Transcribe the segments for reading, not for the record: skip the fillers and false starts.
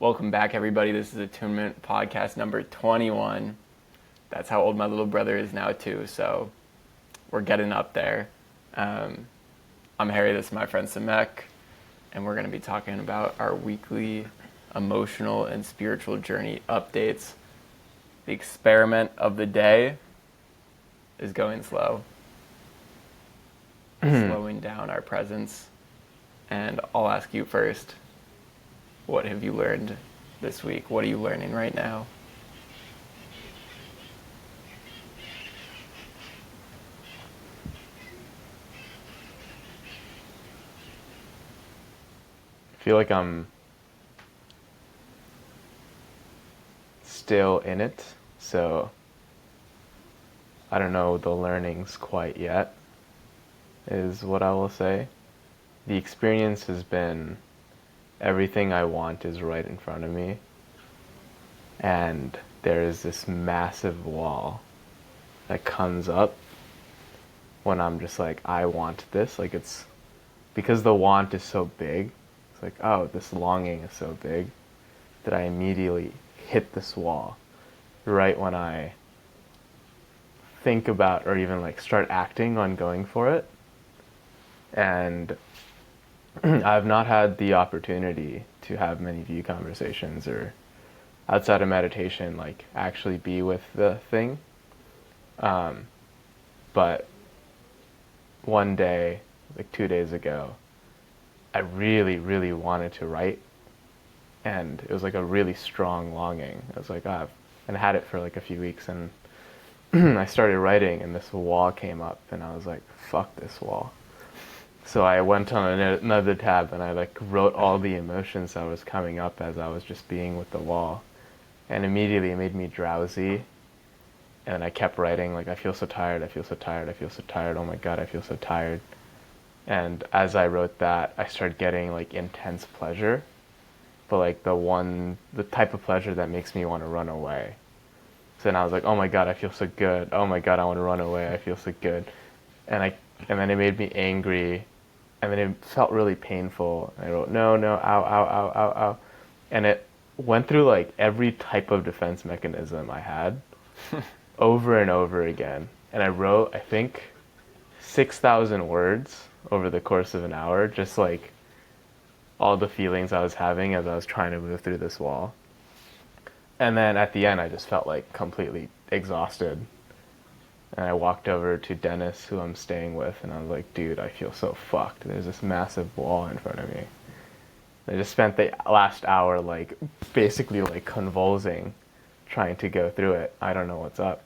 Welcome back, everybody. This is Attunement Podcast number 21. That's how old my little brother is now, too, so we're getting up there. I'm Harry, this is my friend Samek, and we're going to be talking about our weekly emotional and spiritual journey updates. The experiment of the day is going slow, slowing down our presence. And I'll ask you first, what have you learned this week? What are you learning right now? I feel like I'm still in it, so I don't know the learnings quite yet, is what I will say. The experience has been everything I want is right in front of me, and there is this massive wall that comes up when I'm just like, I want this. Like, it's because the want is so big. It's like, oh, this longing is so big that I immediately hit this wall right when I think about or even like start acting on going for it. And I've not had the opportunity to have many view conversations or outside of meditation, like actually be with the thing. But one day, like 2 days ago, I really, really wanted to write, and it was like a really strong longing. I was like, and I had it for like a few weeks, and I started writing, and this wall came up, and I was like, fuck this wall. So I went on another tab, and I like wrote all the emotions that was coming up as I was just being with the wall, and immediately it made me drowsy. And I kept writing, like, I feel so tired, I feel so tired, I feel so tired, oh my god, I feel so tired. And as I wrote that, I started getting like intense pleasure, but like the type of pleasure that makes me want to run away. So then I was like, oh my god, I feel so good, oh my god, I want to run away, I feel so good. And then it made me angry, and then it felt really painful. And I wrote, no, no, ow, ow, ow, ow, ow. And it went through like every type of defense mechanism I had over and over again. And I wrote, I think, 6,000 words over the course of an hour, just like all the feelings I was having as I was trying to move through this wall. And then at the end, I just felt like completely exhausted. And I walked over to Dennis, who I'm staying with, and I was like, dude, I feel so fucked. There's this massive wall in front of me. I just spent the last hour like basically like convulsing, trying to go through it. I don't know what's up.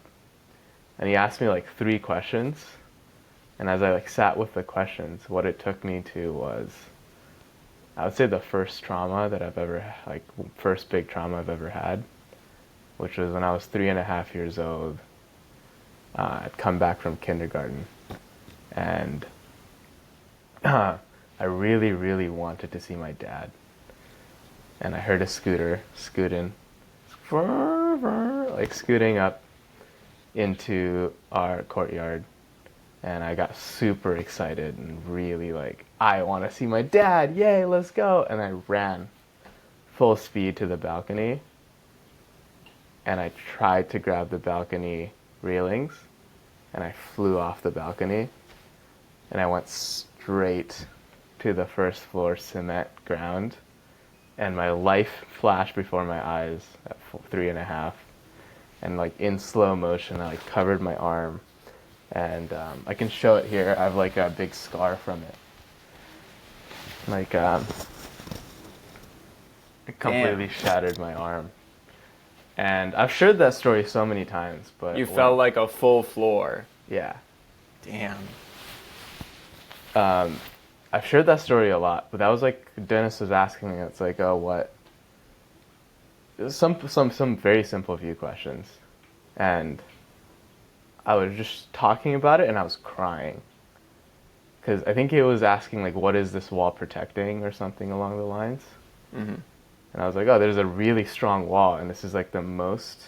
And he asked me like 3 questions. And as I like sat with the questions, what it took me to was, I would say the first trauma that I've ever, like first big trauma I've ever had, which was when I was 3.5 years old. I'd come back from kindergarten, and I really, really wanted to see my dad. And I heard a scooter scooting, like scooting up into our courtyard. And I got super excited and really like, I want to see my dad, yay, let's go. And I ran full speed to the balcony, and I tried to grab the balcony railings, and I flew off the balcony, and I went straight to the first floor cement ground, and my life flashed before my eyes at 3.5, and like in slow motion I like covered my arm, and I can show it here. I have like a big scar from it, like it completely shattered my arm. And I've shared that story so many times, but You felt like a full floor. yeah. Damn. I've shared that story a lot, but that was like Dennis was asking me. It's like, oh, what? Some very simple few questions, and I was just talking about it, and I was crying because I think he was asking like, what is this wall protecting, or something along the lines. Mm-hmm. And I was like, oh, there's a really strong wall, and this is like the most,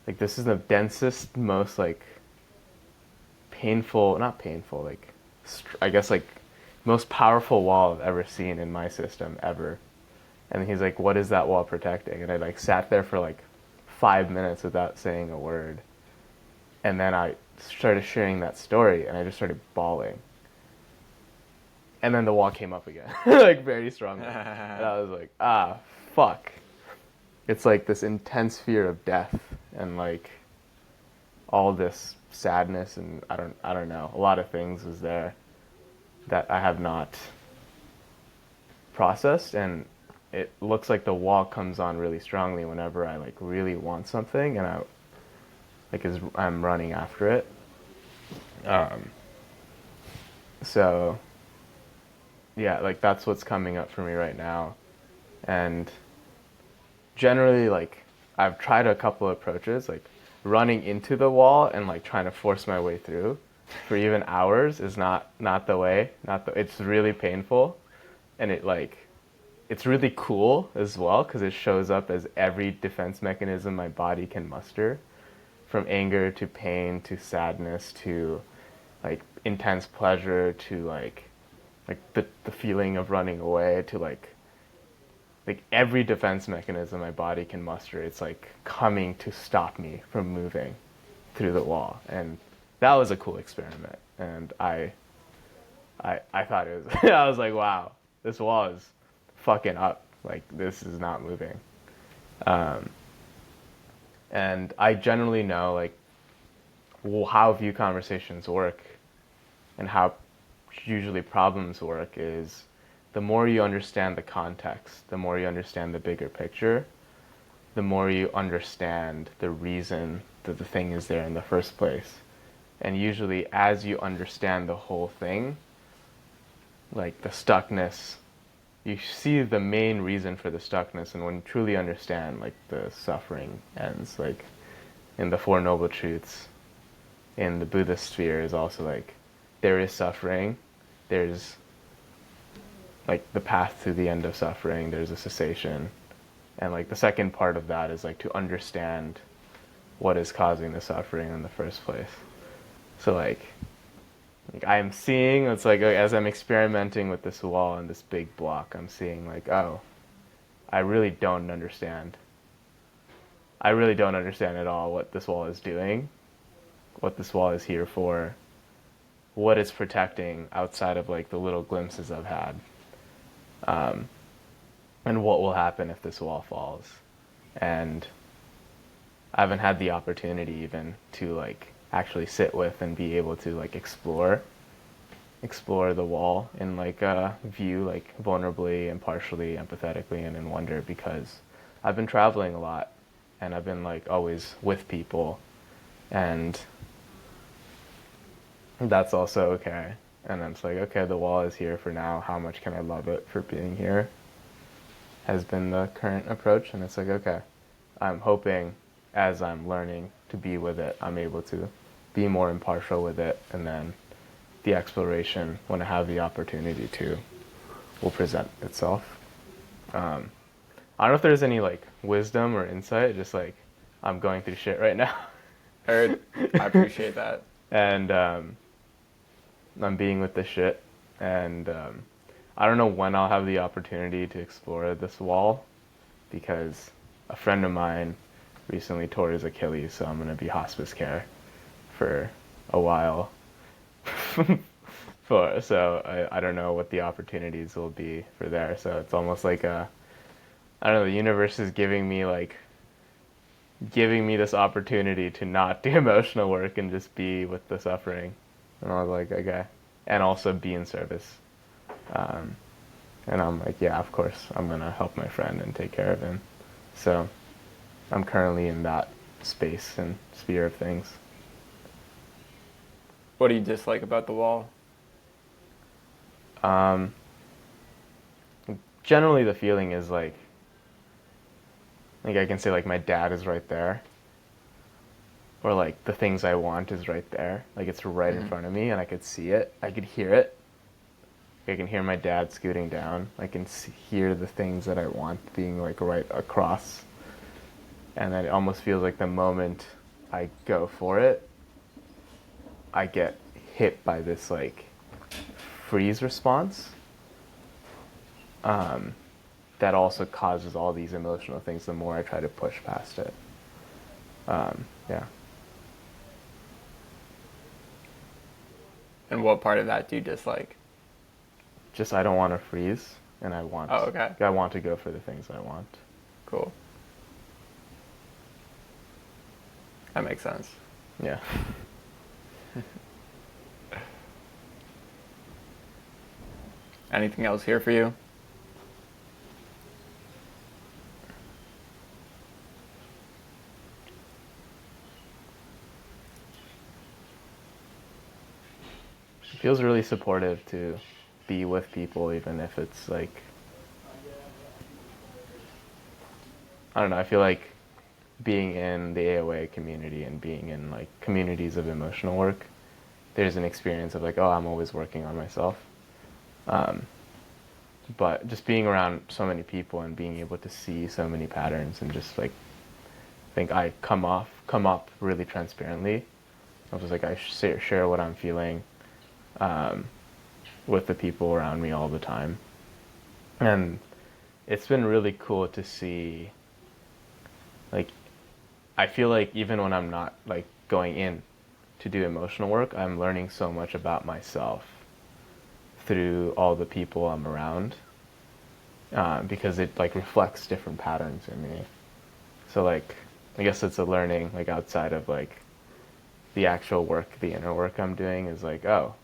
like this is the densest, most like painful, not painful, like I guess like most powerful wall I've ever seen in my system ever. And he's like, what is that wall protecting? And I like sat there for like 5 minutes without saying a word. And then I started sharing that story, and I just started bawling. And then the wall came up again, like very strongly. And I was like, ah, fuck. It's like this intense fear of death and like all this sadness, and I don't know. A lot of things was there that I have not processed, and it looks like the wall comes on really strongly whenever I like really want something, and I'm running after it. So yeah, like that's what's coming up for me right now. And generally, like, I've tried a couple of approaches, like running into the wall and like trying to force my way through for even hours is not the way. It's really painful, and it's really cool as well because it shows up as every defense mechanism my body can muster, from anger to pain to sadness to like intense pleasure to like the feeling of running away to like every defense mechanism my body can muster. It's like coming to stop me from moving through the wall, and that was a cool experiment. And I thought it was I was like, wow, this wall is fucking up. Like this is not moving. And I generally know like how view conversations work and how usually problems work is the more you understand the context, the more you understand the bigger picture, the more you understand the reason that the thing is there in the first place. And usually as you understand the whole thing, like the stuckness, you see the main reason for the stuckness, and when you truly understand, like the suffering ends. Like in the Four Noble Truths, in the Buddhist sphere is also like there is suffering, there's like the path to the end of suffering, there's a cessation. And like the second part of that is like to understand what is causing the suffering in the first place. So like I am seeing, it's like as I'm experimenting with this wall and this big block, I'm seeing like, oh, I really don't understand. I really don't understand at all what this wall is doing, what this wall is here for, what it's protecting outside of like the little glimpses I've had. And what will happen if this wall falls. And I haven't had the opportunity even to like actually sit with and be able to like explore the wall in like a view, like vulnerably and partially empathetically and in wonder, because I've been traveling a lot and I've been like always with people, and that's also okay. And I'm just like, okay, the wall is here for now, how much can I love it for being here, has been the current approach. And it's like, okay, I'm hoping as I'm learning to be with it, I'm able to be more impartial with it, and then the exploration, when I have the opportunity to, will present itself. I don't know if there's any like wisdom or insight, just like I'm going through shit right now. Heard. I appreciate that. And I'm being with the shit, and I don't know when I'll have the opportunity to explore this wall, because a friend of mine recently tore his Achilles, so I'm going to be hospice care for a while. So I don't know what the opportunities will be for there. So it's almost like I don't know, the universe is giving me this opportunity to not do emotional work and just be with the suffering. And I was like, okay. And also be in service. And I'm like, yeah, of course, I'm going to help my friend and take care of him. So I'm currently in that space and sphere of things. What do you dislike about the wall? Generally, the feeling is like I can say like my dad is right there, or like the things I want is right there. Like it's right in front of me, and I could see it. I could hear it. I can hear my dad scooting down. I can hear the things that I want being like right across. And then it almost feels like the moment I go for it, I get hit by this like freeze response. that also causes all these emotional things the more I try to push past it. Yeah. And what part of that do you dislike? Just I don't want to freeze, and Oh, okay. I want to go for the things I want. Cool. That makes sense. Yeah. Anything else here for you? It feels really supportive to be with people, even if it's like, I don't know, I feel like being in the AOA community and being in like communities of emotional work, there's an experience of like, oh, I'm always working on myself. But just being around so many people and being able to see so many patterns and just like, I think I come up really transparently. I was like, I share what I'm feeling with the people around me all the time. And it's been really cool to see, like, I feel like even when I'm not like going in to do emotional work, I'm learning so much about myself through all the people I'm around, because it like reflects different patterns in me. So like, I guess it's a learning like outside of like the actual work, the inner work I'm doing is like, oh,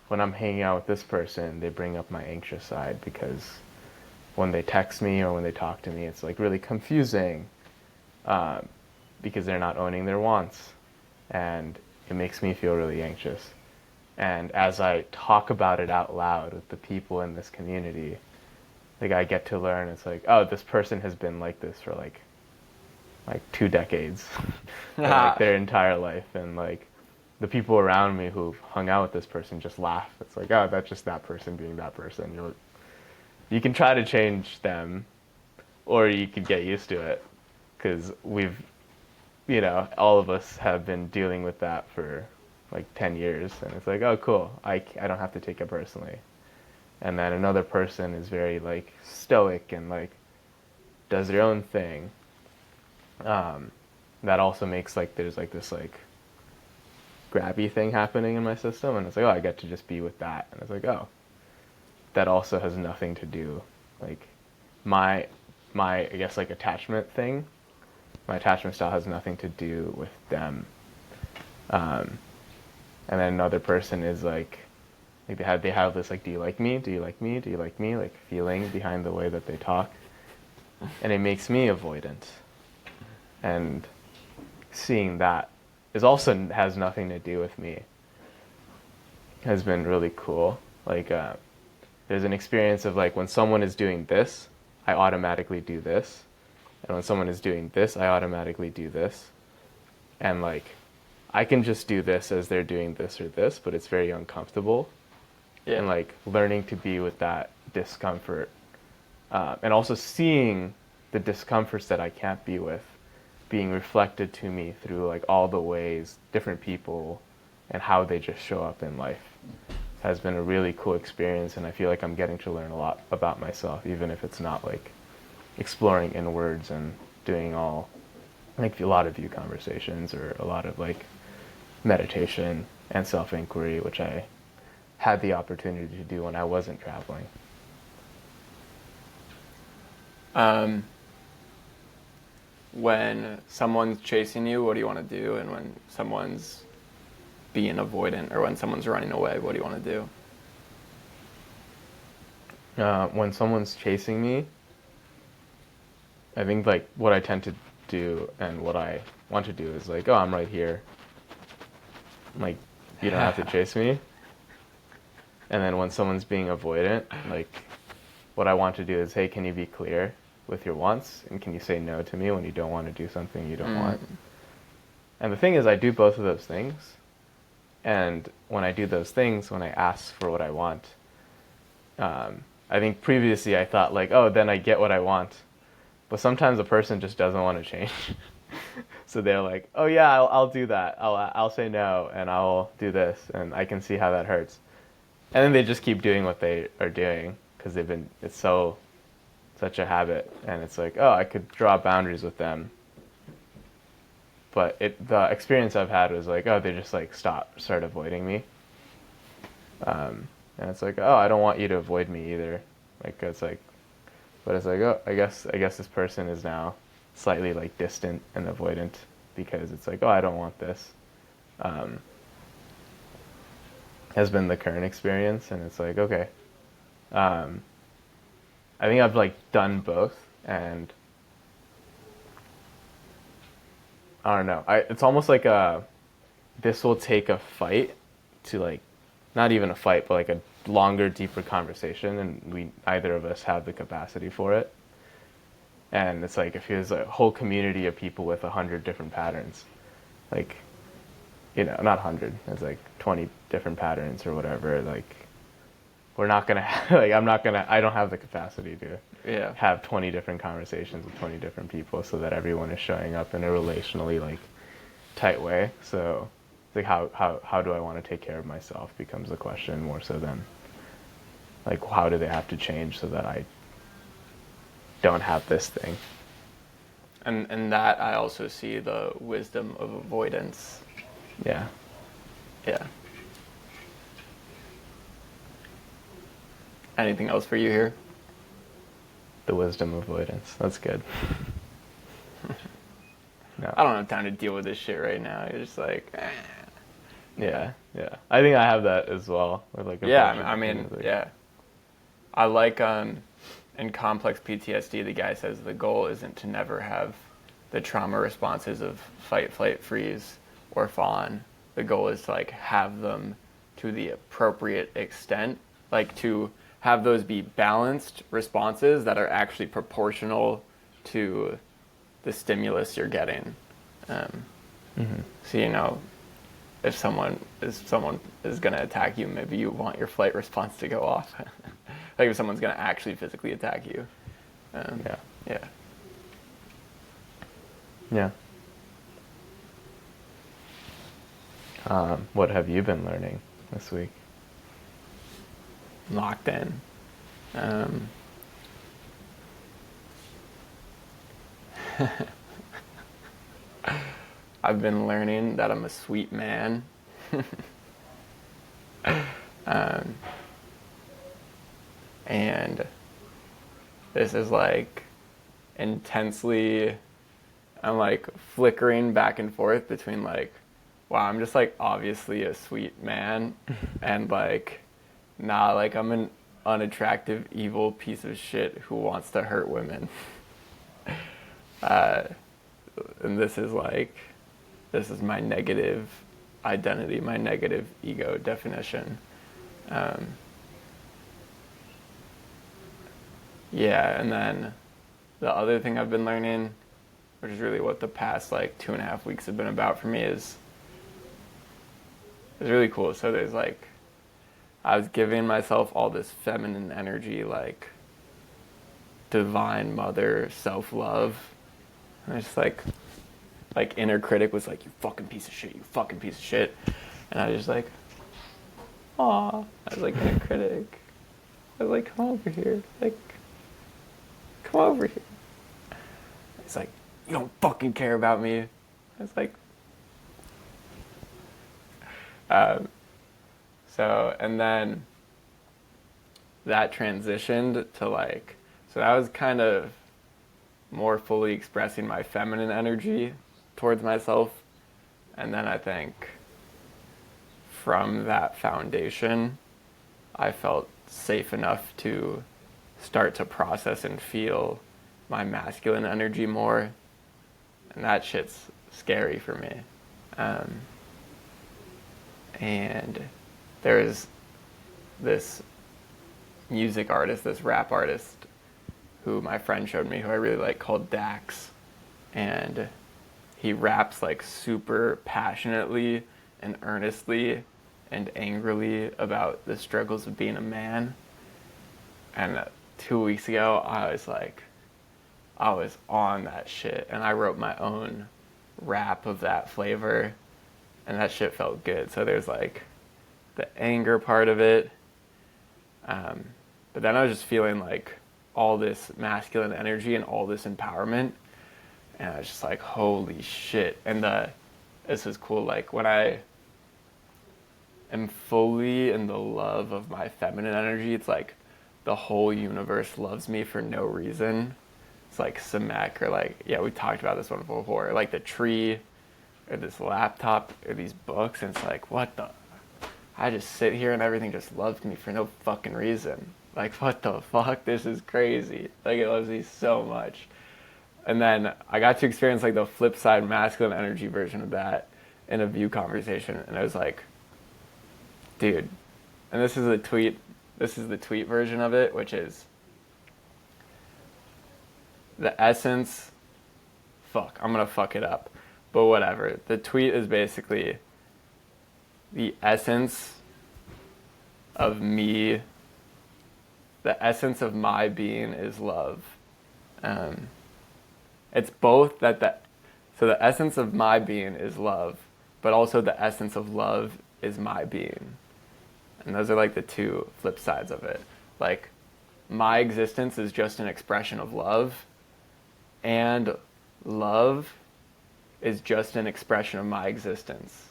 when I'm hanging out with this person, they bring up my anxious side because when they text me or when they talk to me, it's like really confusing because they're not owning their wants, and it makes me feel really anxious. And as I talk about it out loud with the people in this community, like I get to learn, it's like, oh, this person has been like this for like 2 decades, or, like their entire life, and like the people around me who've hung out with this person just laugh. It's like, oh, that's just that person being that person. You can try to change them, or you could get used to it, because all of us have been dealing with that for like 10 years, and it's like, oh, cool, I don't have to take it personally. And then another person is very like stoic and like does their own thing. That also makes like there's like this like grabby thing happening in my system, and it's like, oh, I get to just be with that, and it's like, oh, that also has nothing to do like my I guess like attachment thing. My attachment style has nothing to do with them. And then another person is like they have this like, do you like me? Do you like me? Do you like me? Like feeling behind the way that they talk, and it makes me avoidant. And seeing that is also has nothing to do with me has been really cool. Like there's an experience of like when someone is doing this, I automatically do this, and when someone is doing this, I automatically do this, and like I can just do this as they're doing this or this, but it's very uncomfortable. Yeah. And like learning to be with that discomfort, and also seeing the discomforts that I can't be with being reflected to me through like all the ways different people and how they just show up in life has been a really cool experience. And I feel like I'm getting to learn a lot about myself, even if it's not like exploring inwards and doing all like a lot of view conversations or a lot of like meditation and self-inquiry, which I had the opportunity to do when I wasn't traveling. When someone's chasing you, what do you want to do? And when someone's being avoidant, or when someone's running away, what do you want to do? When someone's chasing me, I think like what I tend to do and what I want to do is like, oh, I'm right here. Like, you don't have to chase me. And then when someone's being avoidant, like what I want to do is, hey, can you be clear with your wants? And can you say no to me when you don't want to do something you don't want? And the thing is, I do both of those things. And when I do those things, when I ask for what I want, I think previously I thought like, oh, then I get what I want. But sometimes a person just doesn't want to change. So they're like, oh yeah, I'll do that. I'll say no and I'll do this, and I can see how that hurts. And then they just keep doing what they are doing because it's so such a habit, and it's like, oh, I could draw boundaries with them, but the experience I've had was like, oh, they just like start avoiding me, and it's like, oh, I don't want you to avoid me either, like it's like, but it's like, oh, I guess this person is now slightly like distant and avoidant because it's like, oh, I don't want this, has been the current experience, and it's like, okay, I think I've like done both, and I don't know. It's almost like this will take a fight to like, not even a fight, but like a longer, deeper conversation, and neither of us have the capacity for it. And it's like if there's a whole community of people with 100 different patterns, like, not 100, it's like 20 different patterns or whatever. Like, we're not gonna like I don't have the capacity to have 20 different conversations with 20 different people so that everyone is showing up in a relationally like tight way. So it's like how do I want to take care of myself becomes the question, more so than like how do they have to change so that I don't have this thing. And that I also see the wisdom of avoidance. Yeah. Yeah. Anything else for you here? The wisdom of avoidance. That's good. No. I don't have time to deal with this shit right now. You're just like, eh. Yeah. I think I have that as well. With like I mean, yeah. I like in complex PTSD, the guy says the goal isn't to never have the trauma responses of fight, flight, freeze, or fawn. The goal is to like have them to the appropriate extent, like to have those be balanced responses that are actually proportional to the stimulus you're getting. So if someone is going to attack you, maybe you want your flight response to go off. Like if someone's going to actually physically attack you. Yeah. What have you been learning this week? Locked in. I've been learning that I'm a sweet man. And this is like intensely, I'm like flickering back and forth between like, wow, I'm just like obviously a sweet man, and like, nah, like I'm an unattractive, evil piece of shit who wants to hurt women. And this is my negative identity, my negative ego definition. And then the other thing I've been learning, which is really what the past like 2.5 weeks have been about for me, is really cool. So there's like, I was giving myself all this feminine energy, like divine mother self-love. And it's like inner critic was like, you fucking piece of shit, you fucking piece of shit. And I was just like, aw. I was like, inner critic. I was like, come over here. Like, come over here. It's like, you don't fucking care about me. I was like, and then that transitioned to like, so that was kind of more fully expressing my feminine energy towards myself. And then I think from that foundation, I felt safe enough to start to process and feel my masculine energy more. And that shit's scary for me. And there's this music artist, this rap artist who my friend showed me, who I really like, called Dax. And he raps like super passionately and earnestly and angrily about the struggles of being a man. And 2 weeks ago, I was on that shit, and I wrote my own rap of that flavor, and that shit felt good. So there's like the anger part of it, but then I was just feeling like all this masculine energy and all this empowerment. And I was just like, holy shit. And this is cool. Like when I am fully in the love of my feminine energy, it's like the whole universe loves me for no reason. It's like Samek, or like, yeah, we talked about this one before, like the tree or this laptop or these books. And it's like, what the? I just sit here and everything just loves me for no fucking reason. Like, what the fuck? This is crazy. Like, it loves me so much. And then I got to experience like the flip side masculine energy version of that in a view conversation. And I was like, dude, and this is the tweet version of it, which is the essence, I'm gonna fuck it up, but whatever. The tweet is basically the essence of me, the essence of my being is love. It's both so the essence of my being is love, but also the essence of love is my being. And those are like the two flip sides of it. Like, my existence is just an expression of love, and love is just an expression of my existence.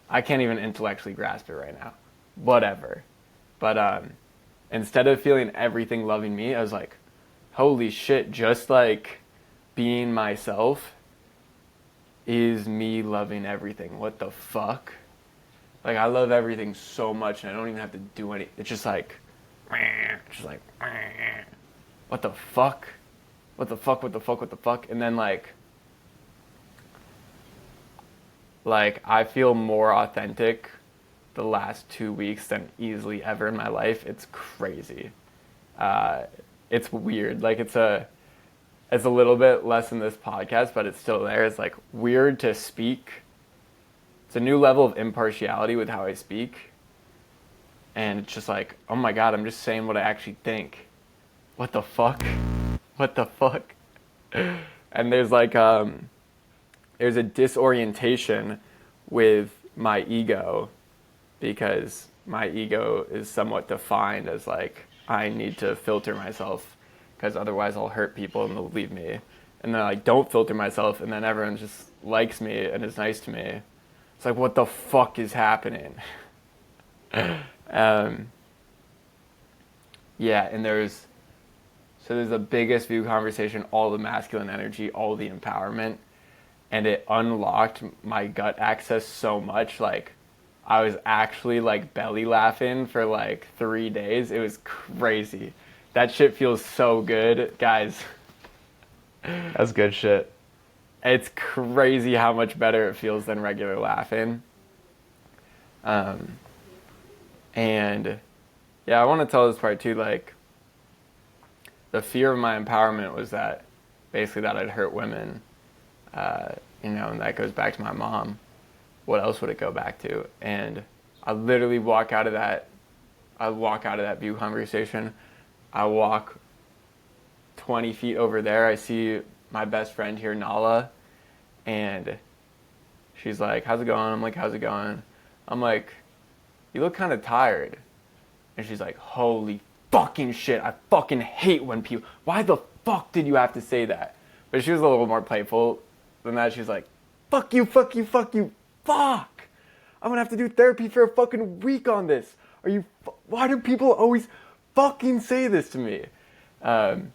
I can't even intellectually grasp it right now. Whatever. But instead of feeling everything loving me, I was like, holy shit, just like being myself is me loving everything. What the fuck? Like, I love everything so much, and I don't even have to do anything. It's just like, what the fuck? What the fuck, what the fuck, what the fuck? And then, like I feel more authentic the last 2 weeks than easily ever in my life. It's crazy. It's weird. Like, it's a little bit less in this podcast, but it's still there. It's, like, weird to speak. It's a new level of impartiality with how I speak. And it's just like, oh my God, I'm just saying what I actually think. What the fuck? What the fuck? And there's like, there's a disorientation with my ego, because my ego is somewhat defined as like, I need to filter myself because otherwise I'll hurt people and they'll leave me. And then I don't filter myself, and then everyone just likes me and is nice to me. It's like, what the fuck is happening? Yeah, and there's the biggest view conversation, all the masculine energy, all the empowerment, and it unlocked my gut access so much. Like, I was actually like belly laughing for like 3 days. It was crazy. That shit feels so good, guys. That's good shit. It's crazy how much better it feels than regular laughing. And yeah, I want to tell this part too. Like, the fear of my empowerment was that basically that I'd hurt women, and that goes back to my mom. What else would it go back to? And I literally walk out of that view conversation. I walk 20 feet over there. I see my best friend here, Nala, and she's like, how's it going? I'm like, how's it going? I'm like, you look kind of tired. And she's like, holy fucking shit, I fucking hate when people, why the fuck did you have to say that? But she was a little more playful than that. She was like, fuck you, fuck you, fuck you, fuck. I'm gonna have to do therapy for a fucking week on this. Why do people always fucking say this to me? And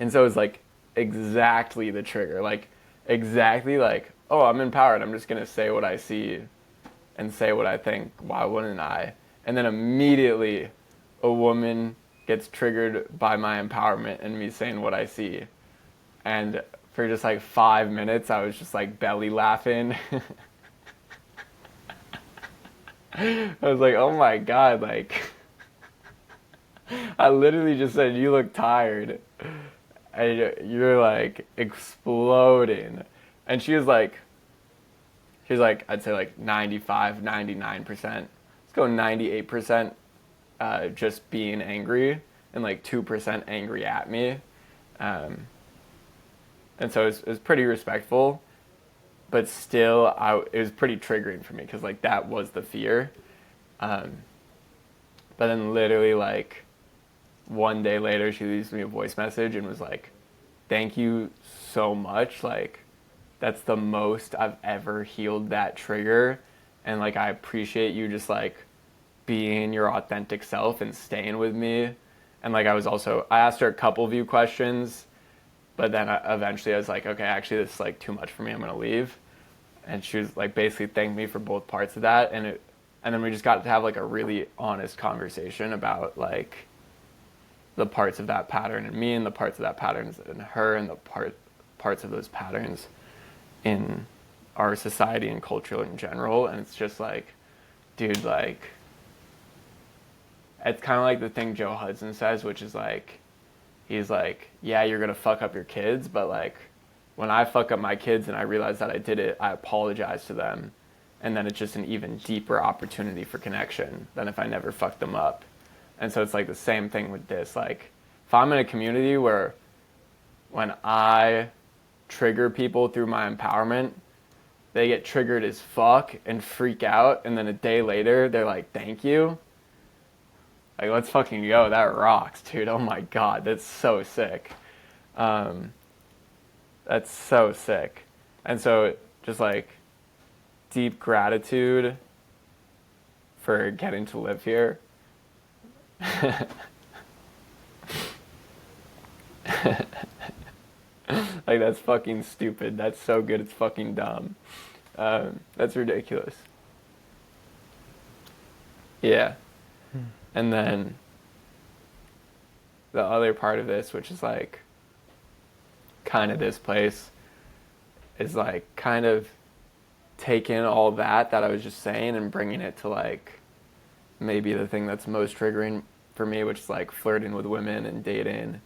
so it's like exactly the trigger. Like, exactly like, oh, I'm empowered. I'm just gonna say what I see and say what I think. Why wouldn't I? And then immediately a woman gets triggered by my empowerment and me saying what I see. And for just like 5 minutes, I was just like belly laughing. I was like, oh my God, like, I literally just said, you look tired. And you're like exploding. And she was like, I'd say like 95, 99%. Let's go 98% just being angry, and like 2% angry at me. And so it was pretty respectful, but still it was pretty triggering for me, because like that was the fear. But then literally like one day later, she leaves me a voice message and was like, thank you so much. Like, that's the most I've ever healed that trigger. And like, I appreciate you just like being your authentic self and staying with me. And like, I asked her a couple view questions, but then eventually I was like, okay, actually this is like too much for me. I'm going to leave. And she was like, basically thanked me for both parts of that. And then we just got to have like a really honest conversation about like the parts of that pattern in me and the parts of that patterns in her and the parts of those patterns in our society and culture in general. And it's just like, dude, like, it's kind of like the thing Joe Hudson says, which is like, he's like, yeah, you're going to fuck up your kids, but like, when I fuck up my kids and I realize that I did it, I apologize to them. And then it's just an even deeper opportunity for connection than if I never fucked them up. And so it's like the same thing with this. Like, if I'm in a community where when I trigger people through my empowerment, they get triggered as fuck and freak out, and then a day later, they're like, thank you. Like, let's fucking go. That rocks, dude. Oh my God, that's so sick. That's so sick. And so just like deep gratitude for getting to live here. Like, that's fucking stupid. That's so good. It's fucking dumb. That's ridiculous. Yeah. And then the other part of this, which is like kind of this place, is like kind of taking all that I was just saying and bringing it to like maybe the thing that's most triggering for me, which is like flirting with women and dating,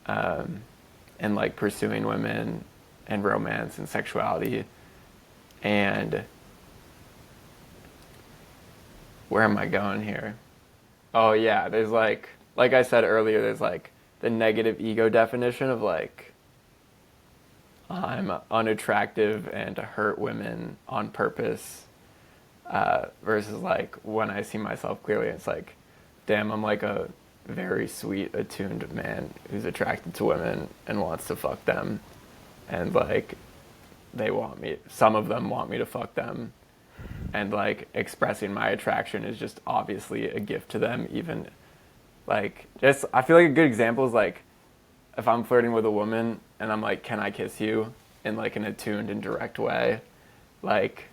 and like pursuing women and romance and sexuality. And where am I going here? Oh yeah, there's like I said earlier, there's like the negative ego definition of like, I'm unattractive and hurt women on purpose, versus like when I see myself clearly, it's like, damn, I'm like a very sweet, attuned man who's attracted to women and wants to fuck them. And like, some of them want me to fuck them. And like, expressing my attraction is just obviously a gift to them. Even like, just, I feel like a good example is like, if I'm flirting with a woman and I'm like, can I kiss you, in like an attuned and direct way, like,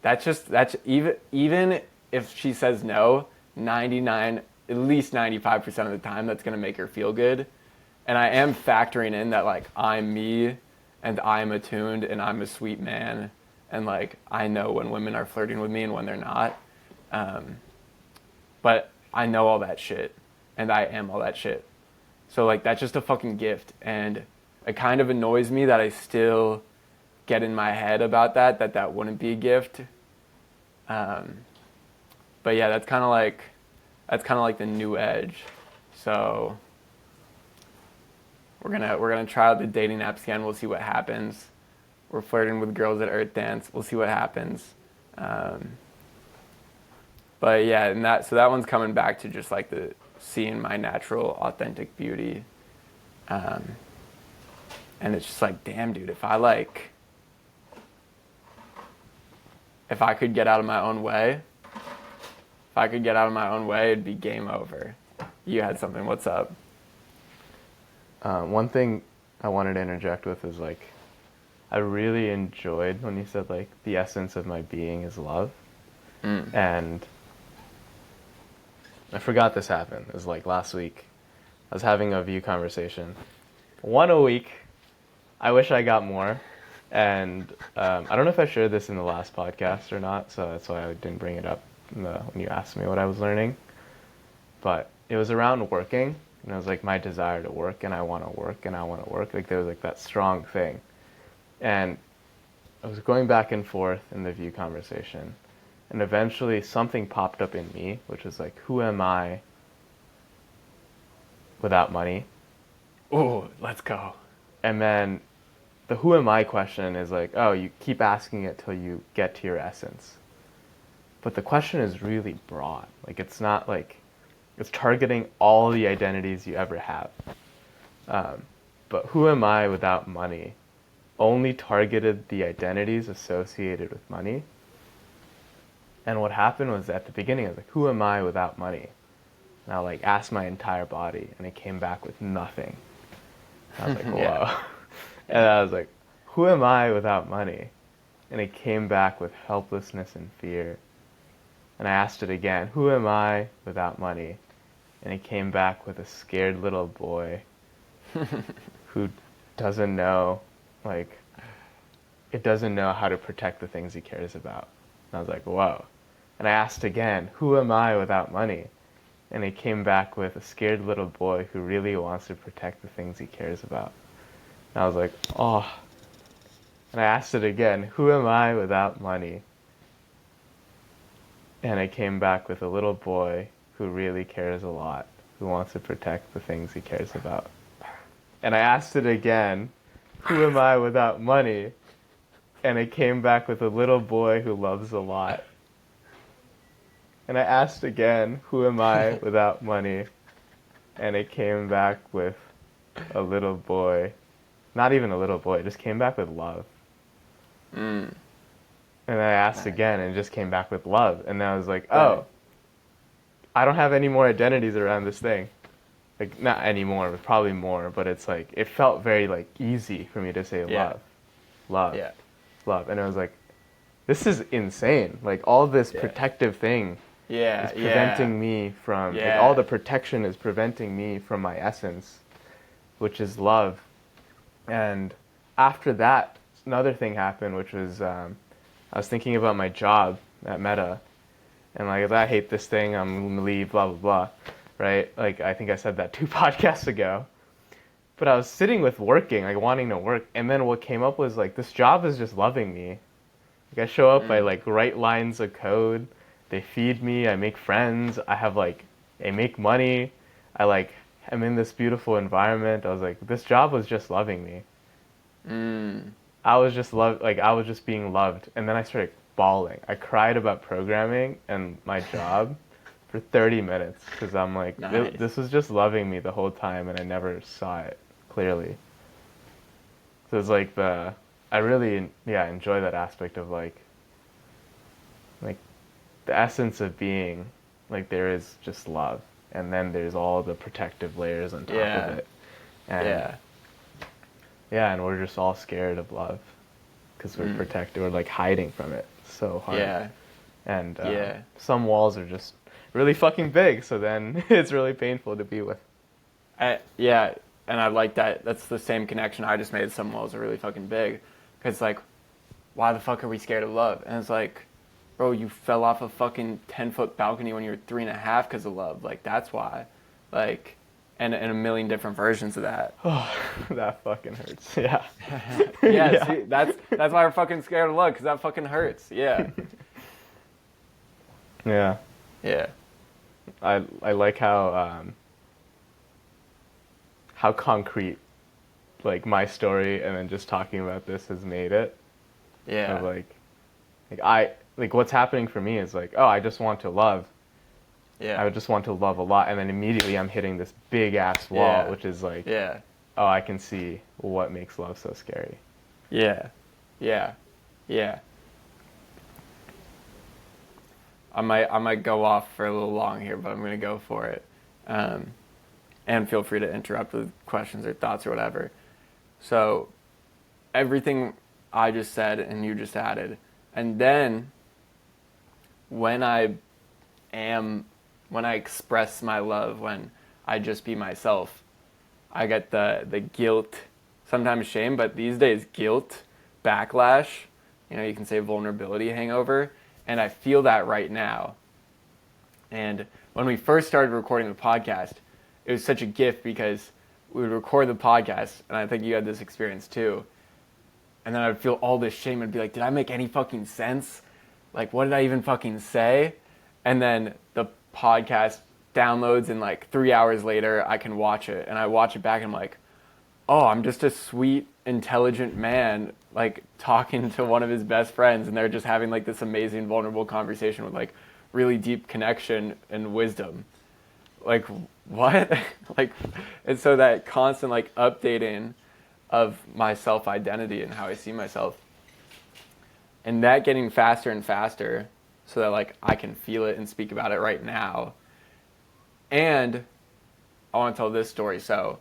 that's even if she says no, 99, at least 95% of the time, that's going to make her feel good. And I am factoring in that like, I'm me and I'm attuned and I'm a sweet man. And like, I know when women are flirting with me and when they're not. But I know all that shit and I am all that shit. So like, that's just a fucking gift. And it kind of annoys me that I still get in my head about that wouldn't be a gift. But yeah, that's kind of like the new edge. So we're gonna try out the dating apps again. We'll see what happens. We're flirting with girls at Earth Dance. We'll see what happens. But yeah, so that one's coming back to just like the seeing my natural, authentic beauty. And it's just like, damn, dude, if I could get out of my own way, it'd be game over. You had something. What's up? One thing I wanted to interject with is like, I really enjoyed when you said like the essence of my being is love. And I forgot this happened. It was like last week. I was having a view conversation. One a week. I wish I got more. And I don't know if I shared this in the last podcast or not, so that's why I didn't bring it up when you asked me what I was learning. But it was around working. And it was like my desire to work, and I want to work, and I want to work. Like there was like that strong thing. And I was going back and forth in the view conversation. And eventually something popped up in me, which was like, who am I without money? Ooh, let's go. And then the who am I question is like, oh, you keep asking it till you get to your essence. But the question is really broad. Like, it's not like It's targeting all the identities you ever have. But who am I without money only targeted the identities associated with money. And what happened was at the beginning, I was like, who am I without money? And I like asked my entire body, and it came back with nothing. And I was like, whoa. Yeah. And I was like, who am I without money? And it came back with helplessness and fear. And I asked it again, who am I without money? And it came back with a scared little boy who doesn't know, like, it doesn't know how to protect the things he cares about. And I was like, whoa. And I asked again, who am I without money? And it came back with a scared little boy who really wants to protect the things he cares about. And I was like, oh. And I asked it again, who am I without money? And it came back with a little boy who really cares a lot, who wants to protect the things he cares about. And I asked it again, who am I without money? And it came back with a little boy who loves a lot. And I asked again, who am I without money? And it came back with a little boy. Not even a little boy, it just came back with love. Mm. And I asked again, and it just came back with love. And then I was like, oh, I don't have any more identities around this thing. Like, not anymore, but probably more. But it's like, it felt very, like, easy for me to say love. Love. Yeah. Love. And I was like, this is insane. Like, all this protective thing is preventing me from, like, all the protection is preventing me from my essence, which is love. And after that, another thing happened, which was, I was thinking about my job at Meta, and like, I hate this thing, I'm gonna leave, blah, blah, blah, right? Like, I think I said that 2 podcasts ago. But I was sitting with working, like, wanting to work, and then what came up was, like, this job is just loving me. Like, I show up, I, like, write lines of code, they feed me, I make friends, I have, like, I make money, I'm in this beautiful environment. I was like, this job was just loving me. I was just being loved. And then I started bawling. I cried about programming and my job for 30 minutes because I'm like, Nice. this was just loving me the whole time and I never saw it clearly. So it's like I really, enjoy that aspect of like the essence of being, like there is just love. And then there's all the protective layers on top of it. And and we're just all scared of love because we're protected. We're like hiding from it so hard. Yeah. And some walls are just really fucking big, so then it's really painful to be with. And I like that. That's the same connection I just made. Some walls are really fucking big. Because, like, why the fuck are we scared of love? And it's like, bro, you fell off a fucking 10-foot balcony when you were 3.5 because of love. Like, that's why. Like, and a million different versions of that. Oh, that fucking hurts. Yeah. See, that's why we're fucking scared of love, because that fucking hurts. Yeah. Yeah. Yeah. I like how concrete, like, my story and then just talking about this has made it. Yeah. Of what's happening for me is like, oh, I just want to love. Yeah. I would just want to love a lot, and then immediately I'm hitting this big ass wall, which is like, oh, I can see what makes love so scary. Yeah. I might go off for a little long here, but I'm gonna go for it. And feel free to interrupt with questions or thoughts or whatever. So, everything I just said and you just added, and then when I express my love, when I just be myself, I get the guilt, sometimes shame, but these days guilt, backlash, you can say vulnerability hangover, and I feel that right now. And when we first started recording the podcast, it was such a gift because we would record the podcast, and I think you had this experience too, and then I would feel all this shame and be like, did I make any fucking sense? Like, what did I even fucking say? And then the podcast downloads, and like 3 hours later, I can watch it. And I watch it back, and I'm like, oh, I'm just a sweet, intelligent man, like talking to one of his best friends, and they're just having like this amazing, vulnerable conversation with like really deep connection and wisdom. like what? Like, and so that constant like updating of my self identity and how I see myself, and that getting faster and faster, so that like I can feel it and speak about it right now. And I want to tell this story. So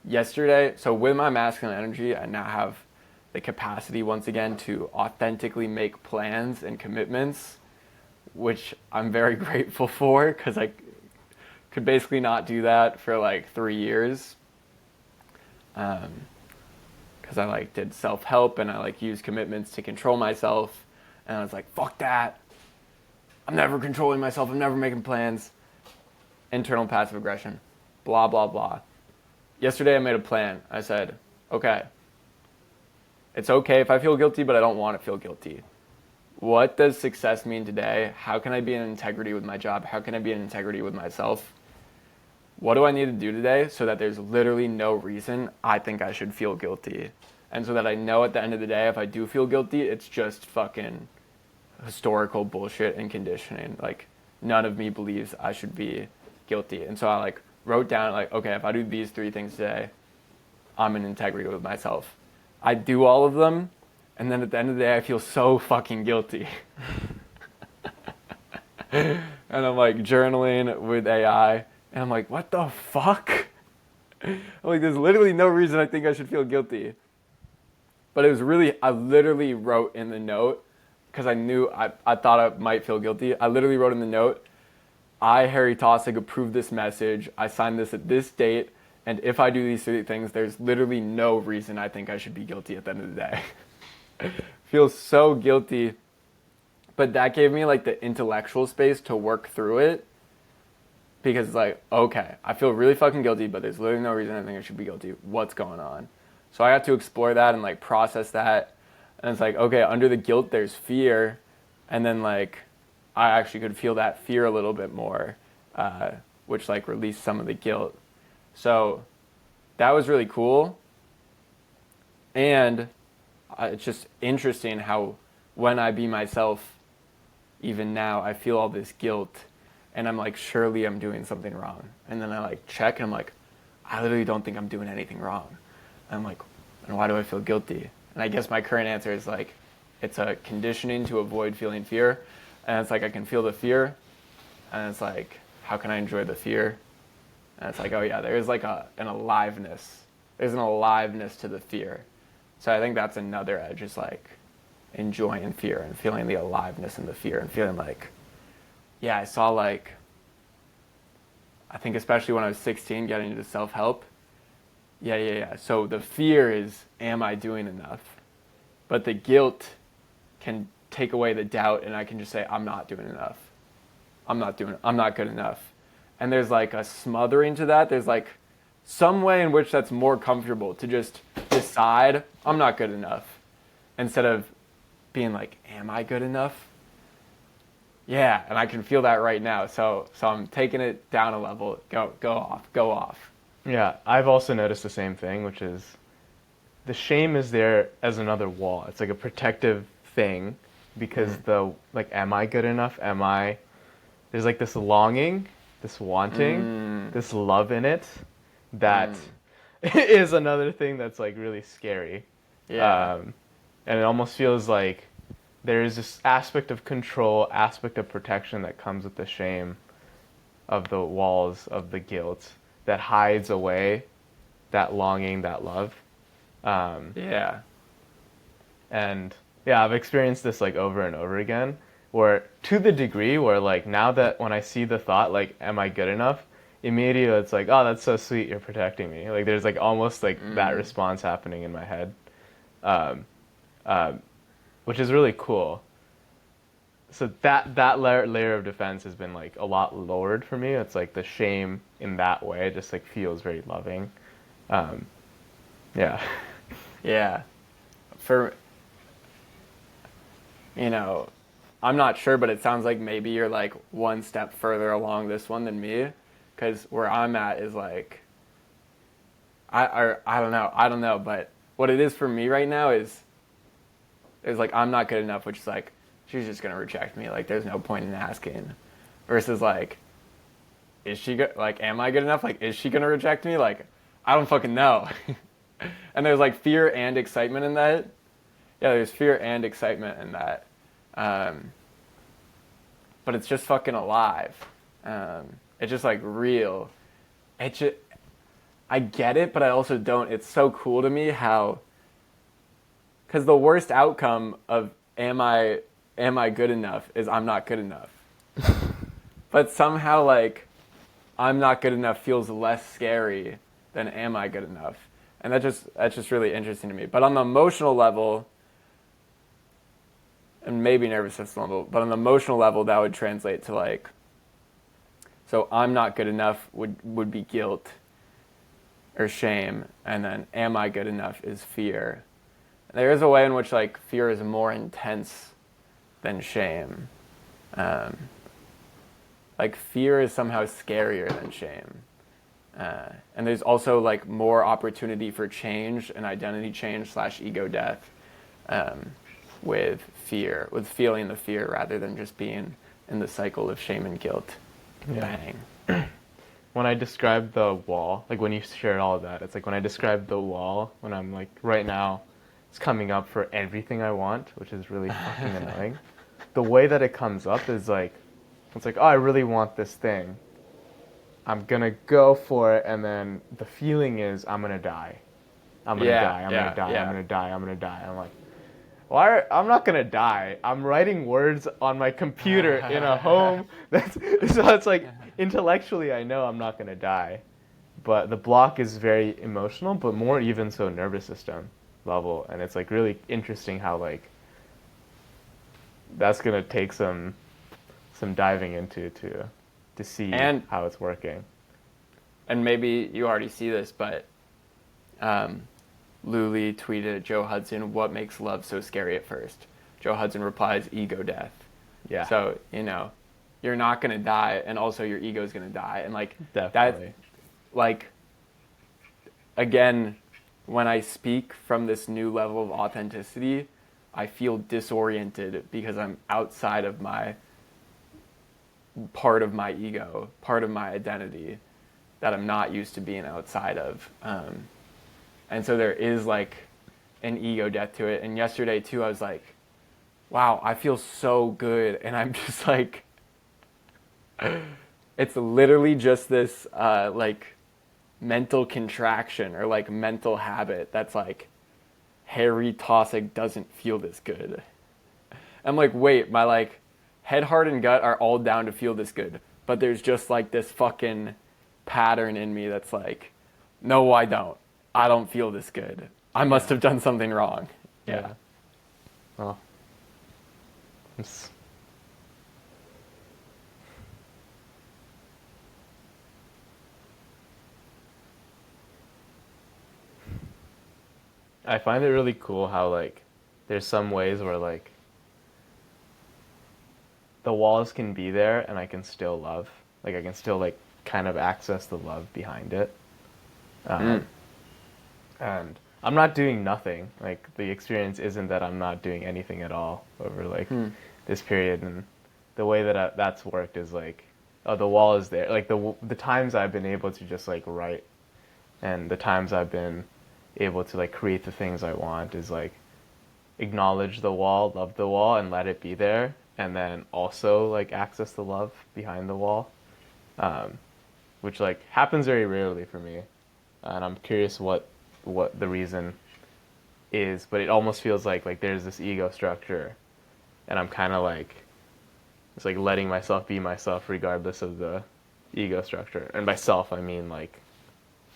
yesterday, so with my masculine energy, I now have the capacity once again to authentically make plans and commitments, which I'm very grateful for, because I could basically not do that for like 3 years. Because I like did self-help and I like used commitments to control myself, and I was like, fuck that. I'm never controlling myself. I'm never making plans. Internal passive aggression. Blah, blah, blah. Yesterday I made a plan. I said, okay, it's okay if I feel guilty, but I don't want to feel guilty. What does success mean today? How can I be in integrity with my job? How can I be in integrity with myself? What do I need to do today so that there's literally no reason I think I should feel guilty? And so that I know at the end of the day, if I do feel guilty, it's just fucking historical bullshit and conditioning. Like, none of me believes I should be guilty. And so I like wrote down like, okay, if I do these 3 things today, I'm in integrity with myself. I do all of them, and then at the end of the day, I feel so fucking guilty. And I'm like journaling with AI, and I'm like, what the fuck? I'm like, there's literally no reason I think I should feel guilty. But it was really, I literally wrote in the note, because I knew I thought I might feel guilty. I literally wrote in the note, I, Harry Tossig, approve this message. I signed this at this date. And if I do these 3 things, there's literally no reason I think I should be guilty at the end of the day. Feel so guilty. But that gave me like the intellectual space to work through it. Because it's like, okay, I feel really fucking guilty, but there's literally no reason I think I should be guilty. What's going on? So I got to explore that and like process that. And it's like, okay, under the guilt, there's fear. And then like, I actually could feel that fear a little bit more, which like released some of the guilt. So that was really cool. And it's just interesting how when I be myself, even now, I feel all this guilt. And I'm like, surely I'm doing something wrong. And then I like check and I'm like, I literally don't think I'm doing anything wrong. And I'm like, and why do I feel guilty? And I guess my current answer is like, it's a conditioning to avoid feeling fear. And it's like, I can feel the fear. And it's like, how can I enjoy the fear? And it's like, oh yeah, there's like an aliveness. There's an aliveness to the fear. So I think that's another edge, is like enjoying fear and feeling the aliveness in the fear and feeling like, yeah, I saw like, I think especially when I was 16 getting into self-help. Yeah. So the fear is, am I doing enough? But the guilt can take away the doubt, and I can just say, I'm not doing enough. I'm not good enough. And there's like a smothering to that. There's like some way in which that's more comfortable to just decide I'm not good enough, instead of being like, am I good enough? Yeah, and I can feel that right now. So I'm taking it down a level. Go off. Yeah, I've also noticed the same thing, which is the shame is there as another wall. It's like a protective thing, because the like, am I good enough? There's like this longing, this wanting, this love in it that is another thing that's like really scary. Yeah. And it almost feels like there is this aspect of control, aspect of protection that comes with the shame of the walls of the guilt that hides away that longing, that love. Yeah. And yeah, I've experienced this like over and over again, where to the degree where like now that when I see the thought like, am I good enough? Immediately it's like, oh, that's so sweet, you're protecting me. Like there's like almost like that response happening in my head, which is really cool. So that layer of defense has been like a lot lowered for me. It's like the shame in that way just like feels very loving. Yeah. Yeah. For, I'm not sure, but it sounds like maybe you're like one step further along this one than me, because where I'm at is like, I don't know, but what it is for me right now is like, I'm not good enough, which is like, she's just gonna reject me, like there's no point in asking, versus like, is she good? Like, am I good enough? Like, is she gonna reject me? Like, I don't fucking know. And there's like fear and excitement in that. Yeah, there's fear and excitement in that. But it's just fucking alive. It's just like real. I get it, but I also don't. It's so cool to me how, because the worst outcome of am I good enough is I'm not good enough. But somehow like I'm not good enough feels less scary than am I good enough. And that's just really interesting to me. But on the emotional level, and maybe nervous system level, but on the emotional level that would translate to like, so I'm not good enough would be guilt or shame, and then am I good enough is fear. There is a way in which like fear is more intense than shame. Like fear is somehow scarier than shame. And there's also like more opportunity for change and identity change / ego death with fear, with feeling the fear rather than just being in the cycle of shame and guilt. Yeah. Bang. When I described the wall, like when you shared all of that, it's like when I described the wall, when I'm like, right now, it's coming up for everything I want, which is really fucking annoying. The way that it comes up is like, it's like, oh, I really want this thing. I'm gonna go for it, and then the feeling is I'm gonna die. I'm gonna die. I'm gonna die. I'm gonna die. I'm gonna die. I'm like, why? I'm not gonna die. I'm writing words on my computer in a home. So it's like intellectually I know I'm not gonna die, but the block is very emotional, but more even so nervous system level, and it's like really interesting how like that's gonna take some diving into to see And how it's working. And maybe you already see this, but Luli tweeted at Joe Hudson, "What makes love so scary at first?" Joe Hudson replies, "Ego death." Yeah. So, you're not going to die, and also your ego's going to die. And, like, Definitely. that, like, again, when I speak from this new level of authenticity, I feel disoriented because I'm outside of my part of my ego, part of my identity that I'm not used to being outside of. And so there is like an ego death to it. And yesterday too, I was like, wow, I feel so good. And I'm just like, it's literally just this like mental contraction or like mental habit that's like, Harry Tossick doesn't feel this good. I'm like, wait, my like head, heart, and gut are all down to feel this good. But there's just like this fucking pattern in me that's like, no, I don't. I don't feel this good. I must have done something wrong. Yeah. Well, it's... I find it really cool how like there's some ways where like the walls can be there and I can still love. Like I can still like kind of access the love behind it. And I'm not doing nothing. Like the experience isn't that I'm not doing anything at all over like this period. And the way that that's worked is like, oh, the wall is there. Like the times I've been able to just like write, and the times I've been able to like create the things I want is like acknowledge the wall, love the wall, and let it be there, and then also like access the love behind the wall, which like happens very rarely for me, and I'm curious what the reason is, but it almost feels like there's this ego structure, and I'm kind of like it's like letting myself be myself regardless of the ego structure, and by self I mean like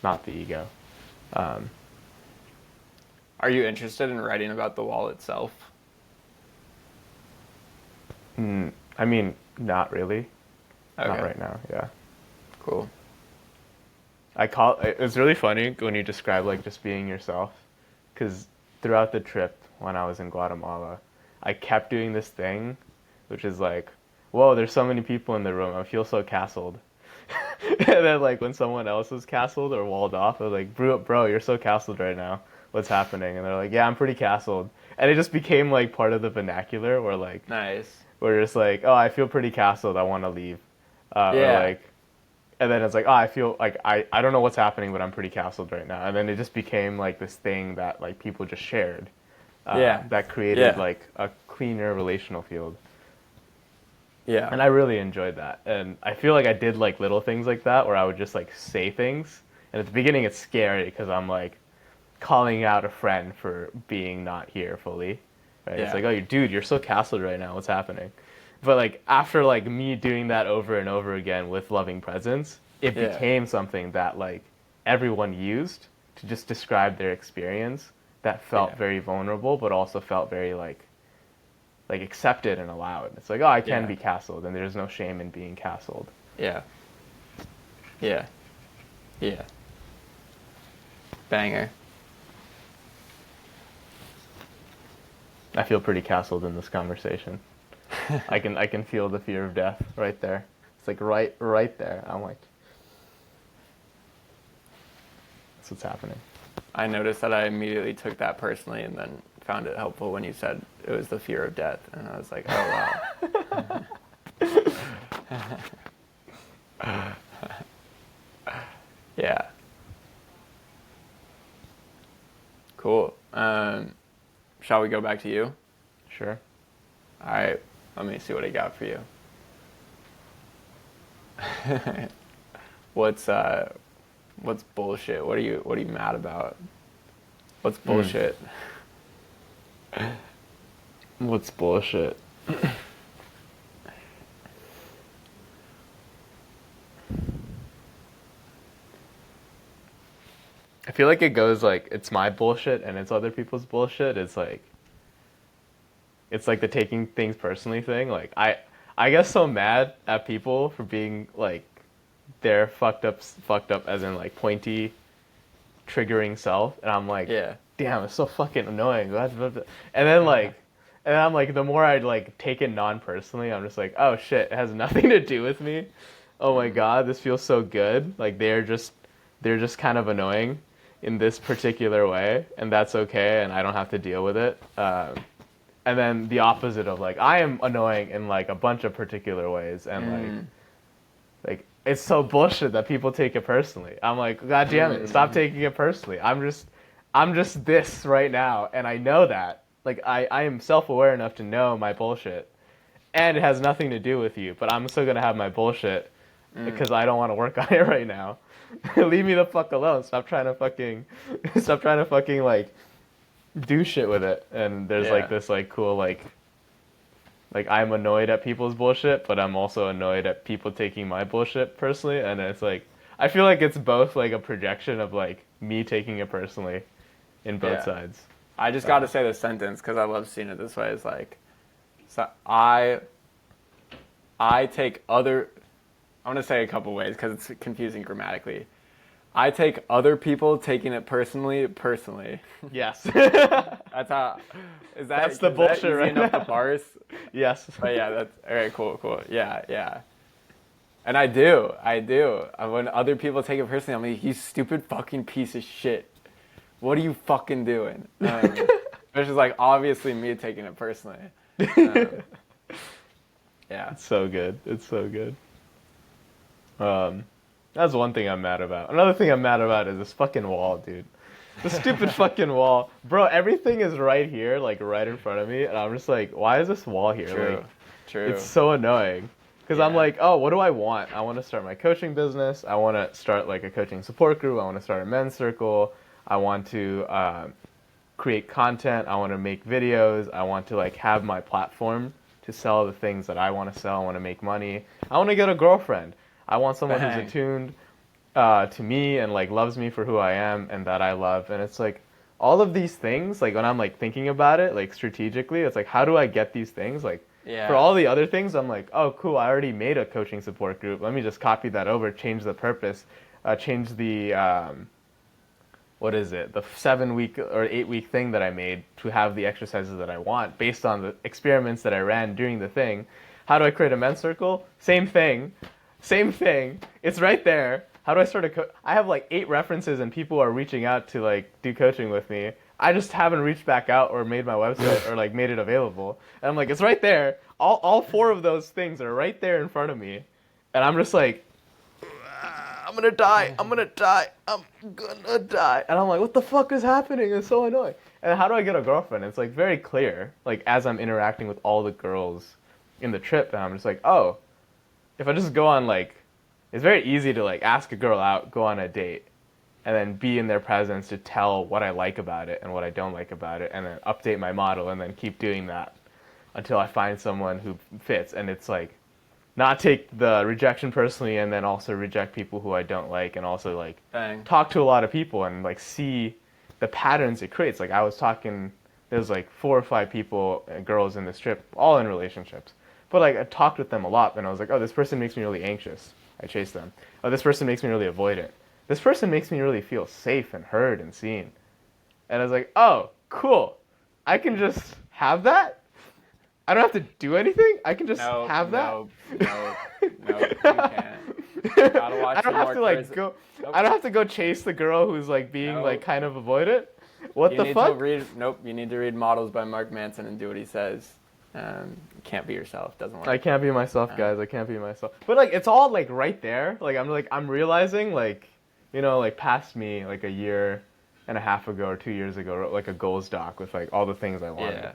not the ego. Are you interested in writing about the wall itself? I mean, not really. Okay. Not right now, yeah. Cool. It's really funny when you describe like just being yourself, because throughout the trip when I was in Guatemala, I kept doing this thing, which is like, whoa, there's so many people in the room, I feel so castled. And then like when someone else was castled or walled off, I was like, bro, you're so castled right now. What's happening? And they're like, yeah, I'm pretty castled. And it just became like part of the vernacular where like, Nice. we're just like, oh, I feel pretty castled, I want to leave. Yeah. Or like, And then it's like, oh, I feel like I don't know what's happening, but I'm pretty castled right now. And then it just became like this thing that like people just shared, Yeah. that created Yeah. like a cleaner relational field. Yeah. And I really enjoyed that. And I feel like I did like little things like that where I would just like say things. And at the beginning, it's scary because I'm like calling out a friend for being not here fully. Right? Yeah. It's like, oh, dude, you're so castled right now. What's happening? But like after like me doing that over and over again with loving presence, it Yeah. became something that like everyone used to just describe their experience that felt Yeah. very vulnerable, but also felt very like accepted and allowed. It's like, oh, I can Yeah. be castled, and there's no shame in being castled. Yeah. Yeah. Yeah. Banger. I feel pretty castled in this conversation. I can feel the fear of death right there. It's like right there. I'm like, that's what's happening. I noticed that I immediately took that personally and then found it helpful when you said it was the fear of death. And I was like, oh, wow. Yeah. Cool. Shall we go back to you? Sure. All right. Let me see what I got for you. What's bullshit? What are you mad about? What's bullshit? What's bullshit? I feel like it goes like it's my bullshit and it's other people's bullshit. It's like the taking things personally thing. Like I get so mad at people for being like they're fucked up as in like pointy triggering self, and I'm like, Yeah. damn, it's so fucking annoying. And then like and I'm like, the more I like take it non-personally, I'm just like, oh shit, it has nothing to do with me. Oh my god, this feels so good. Like they're just kind of annoying in this particular way, and that's okay, and I don't have to deal with it. And then the opposite of like, I am annoying in like a bunch of particular ways, and like it's so bullshit that people take it personally. I'm like, god damn it, stop taking it personally. I'm just this right now, and I know that. Like I am self-aware enough to know my bullshit, and it has nothing to do with you, but I'm still gonna have my bullshit because I don't want to work on it right now. Leave me the fuck alone. Stop trying to fucking like do shit with it. And there's like this like cool like I'm annoyed at people's bullshit, but I'm also annoyed at people taking my bullshit personally. And it's like I feel like it's both like a projection of like me taking it personally in both sides. I just got to say this sentence because I love seeing it this way. It's like, so I take other. I want to say a couple ways because it's confusing grammatically. I take other people taking it personally. Yes. That's how. That's the bullshit, that easy right enough now? to parse? Yes. But yeah, that's all right. Cool. Yeah. And I do. When other people take it personally, I'm like, you stupid fucking piece of shit. What are you fucking doing? Which is like obviously me taking it personally. Yeah. It's so good. That's one thing I'm mad about. Another thing I'm mad about is this fucking wall, dude. The stupid fucking wall. Bro, everything is right here, like right in front of me, and I'm just like, why is this wall here? True. It's so annoying. Because I'm like, oh, what do I want? I want to start my coaching business. I want to start like a coaching support group. I want to start a men's circle. I want to create content. I want to make videos. I want to like have my platform to sell the things that I want to sell. I want to make money. I want to get a girlfriend. I want someone who's attuned to me and like loves me for who I am and that I love. And it's like all of these things, like when I'm like thinking about it, like strategically, it's like, how do I get these things? Like for all the other things, I'm like, oh, cool. I already made a coaching support group. Let me just copy that over, change the purpose, change the, what is it? The 7-week or 8-week thing that I made to have the exercises that I want based on the experiments that I ran during the thing. How do I create a men's circle? Same thing. It's right there. How do I start I have like 8 references and people are reaching out to like do coaching with me. I just haven't reached back out or made my website or like made it available. And I'm like, it's right there. All 4 of those things are right there in front of me. And I'm just like, I'm gonna die, I'm gonna die, I'm gonna die. And I'm like, what the fuck is happening? It's so annoying. And how do I get a girlfriend? It's like very clear, like as I'm interacting with all the girls in the trip, and I'm just like, oh, if I just go on like, it's very easy to like ask a girl out, go on a date, and then be in their presence to tell what I like about it and what I don't like about it, and then update my model, and then keep doing that until I find someone who fits. And it's like, not take the rejection personally, and then also reject people who I don't like, and also like talk to a lot of people and like see the patterns it creates. Like I was talking, there's like 4 or 5 people, girls in this trip, all in relationships. But like I talked with them a lot, and I was like, oh, this person makes me really anxious. I chase them. Oh, this person makes me really avoidant. This person makes me really feel safe and heard and seen. And I was like, oh, cool. I can just have that? I don't have to do anything? I can just have that? No, you can't. You gotta watch I don't have to like go. Nope. I don't have to go chase the girl who's like being like kind of avoidant. What you the need fuck? You need to read Models by Mark Manson and do what he says. You can't be yourself. Doesn't work. I can't be myself, guys. I can't be myself. But like, it's all like right there. Like I'm realizing like, you know, like past me like a year and a half ago or 2 years ago, wrote like a goals doc with like all the things I wanted. Yeah.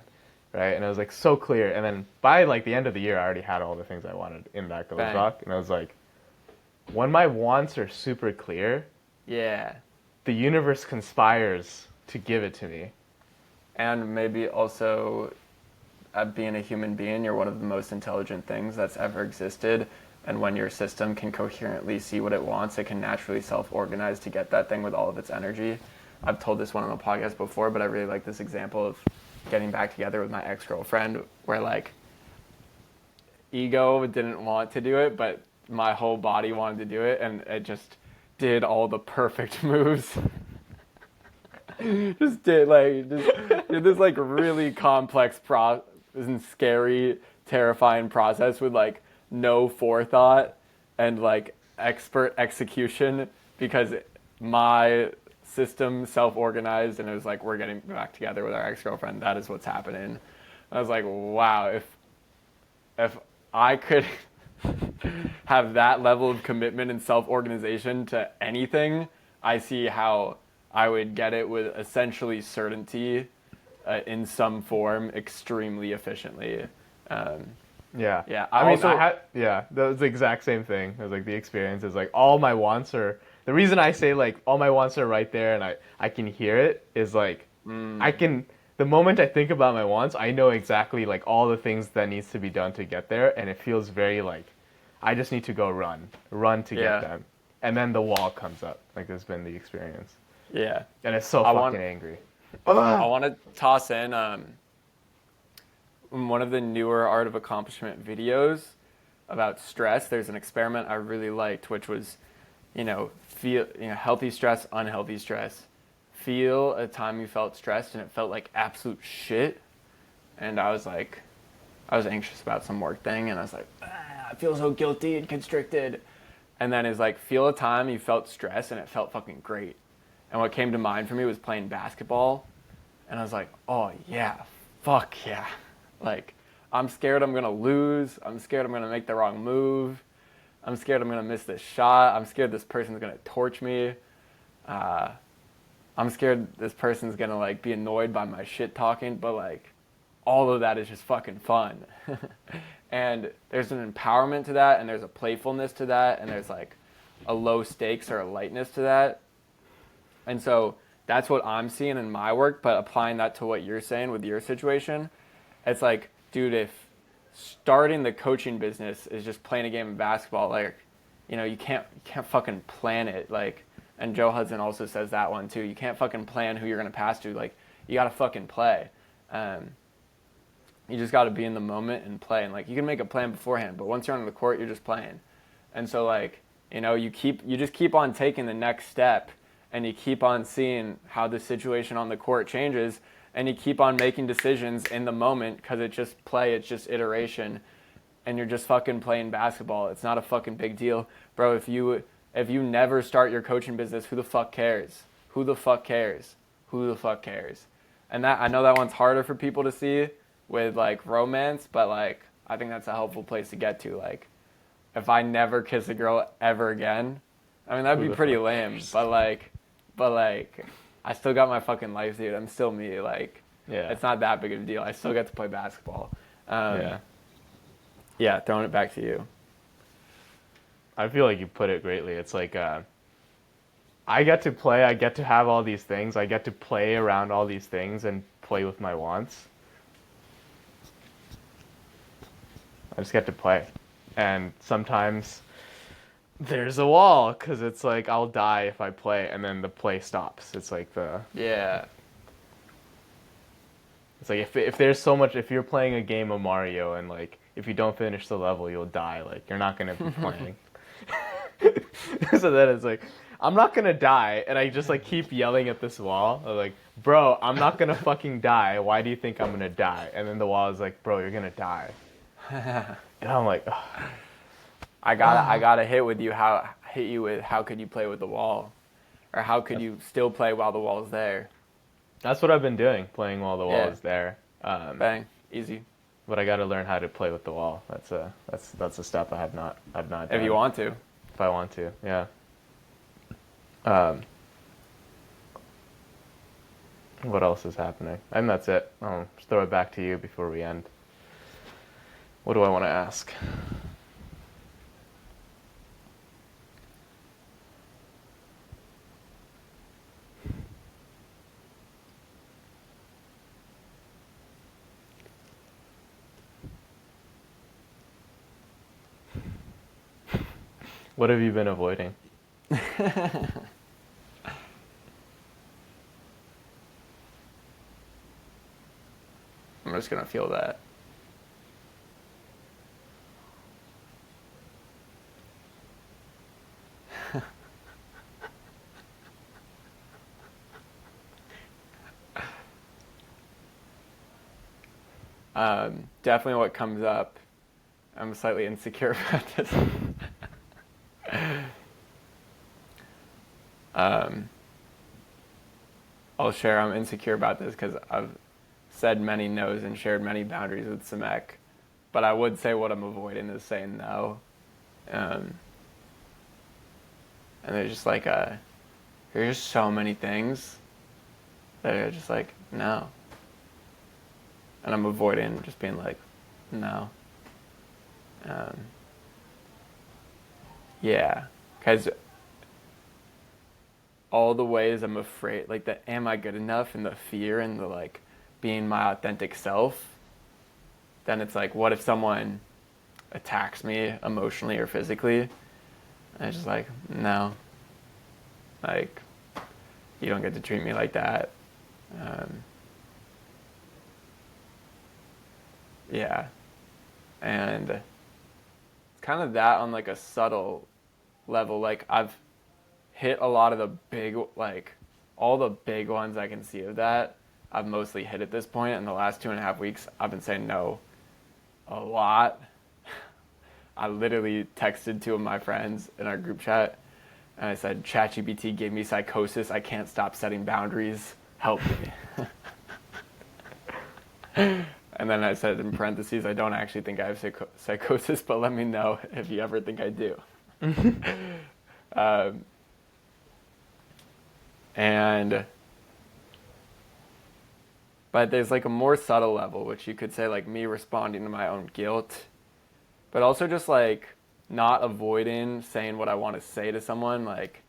Right, and it was like so clear. And then by like the end of the year, I already had all the things I wanted in that goals doc. And I was like, when my wants are super clear, yeah, the universe conspires to give it to me. And maybe also, being a human being, you're one of the most intelligent things that's ever existed. And when your system can coherently see what it wants, it can naturally self-organize to get that thing with all of its energy. I've told this one on the podcast before, but I really like this example of getting back together with my ex-girlfriend, where like ego didn't want to do it, but my whole body wanted to do it, and it just did all the perfect moves. Did this like really complex and scary, terrifying process with like no forethought and like expert execution, because my system self-organized, and it was like, we're getting back together with our ex-girlfriend. That is what's happening. I was like, wow, if I could have that level of commitment and self-organization to anything, I see how I would get it with essentially certainty, in some form, extremely efficiently. Yeah. That was the exact same thing. It was like the experience is like all my wants are. The reason I say like all my wants are right there and I can hear it is like the moment I think about my wants, I know exactly like all the things that needs to be done to get there, and it feels very like I just need to go run to get them, and then the wall comes up. Like there's been the experience. Yeah. And it's so fucking angry. I want to toss in one of the newer Art of Accomplishment videos about stress. There's an experiment I really liked, which was, healthy stress, unhealthy stress. Feel a time you felt stressed and it felt like absolute shit. And I was anxious about some work thing, and I was like, I feel so guilty and constricted. And then it's like, feel a time you felt stress and it felt fucking great. And what came to mind for me was playing basketball. And I was like, oh yeah, fuck yeah. Like, I'm scared I'm gonna lose. I'm scared I'm gonna make the wrong move. I'm scared I'm gonna miss this shot. I'm scared this person's gonna torch me. I'm scared this person's gonna like be annoyed by my shit talking, but like all of that is just fucking fun. And there's an empowerment to that, and there's a playfulness to that, and there's like a low stakes or a lightness to that. And so that's what I'm seeing in my work, but applying that to what you're saying with your situation, it's like, dude, if starting the coaching business is just playing a game of basketball, like, you can't fucking plan it. Like, and Joe Hudson also says that one too. You can't fucking plan who you're gonna pass to. Like, you gotta fucking play. You just gotta be in the moment and play. And like, you can make a plan beforehand, but once you're on the court, you're just playing. And so like, you just keep on taking the next step, and you keep on seeing how the situation on the court changes, and you keep on making decisions in the moment, because it's just play, it's just iteration, and you're just fucking playing basketball. It's not a fucking big deal. Bro, if you never start your coaching business, who the fuck cares? Who the fuck cares? Who the fuck cares? And that, I know that one's harder for people to see with like romance, but like I think that's a helpful place to get to. Like, if I never kiss a girl ever again, I mean, that'd Who be the pretty fuck lame, cares? but I still got my fucking life, dude. I'm still me. Like, Yeah. it's not that big of a deal. I still get to play basketball. Yeah. Yeah, throwing it back to you. I feel like you put it greatly. It's like I get to play, I get to have all these things, I get to play around all these things and play with my wants. I just get to play. And sometimes there's a wall because it's like I'll die if I play and then the play stops. It's like Yeah. it's like if there's so much, if you're playing a game of Mario and like if you don't finish the level you'll die, like you're not going to be playing. So then it's like I'm not going to die and I just like keep yelling at this wall. I'm like, "Bro, I'm not going to fucking die. Why do you think I'm going to die?" And then the wall is like, "Bro, you're going to die." And I'm like, ugh. I gotta hit you with how could you play with the wall, or how could you still play while the wall's there? That's what I've been doing, playing while the wall Yeah. is there. Bang, easy. But I got to learn how to play with the wall. That's a step I've not done. If you want to. If I want to, yeah. What else is happening? And that's it. I'll just throw it back to you before we end. What do I want to ask? What have you been avoiding? I'm just gonna feel that. Definitely what comes up. I'm slightly insecure about this. I'll share I'm insecure about this because I've said many no's and shared many boundaries with Samek. But I would say what I'm avoiding is saying no. And there's just like there's just so many things that are just like, no. And I'm avoiding just being like, no. Yeah. Because all the ways I'm afraid, like the am I good enough and the fear and the like being my authentic self, then it's like, what if someone attacks me emotionally or physically? And it's just like, no. Like, you don't get to treat me like that. Yeah. And it's kind of that on like a subtle level. Like I've hit a lot of the big, like all the big ones I can see of that. I've mostly hit at this point. In the last 2.5 weeks, I've been saying no a lot. I literally texted 2 of my friends in our group chat and I said, ChatGPT gave me psychosis. I can't stop setting boundaries. Help me. And then I said in parentheses, I don't actually think I have psychosis, but let me know if you ever think I do. But there's like a more subtle level, which you could say like me responding to my own guilt, but also just like not avoiding saying what I want to say to someone. Like,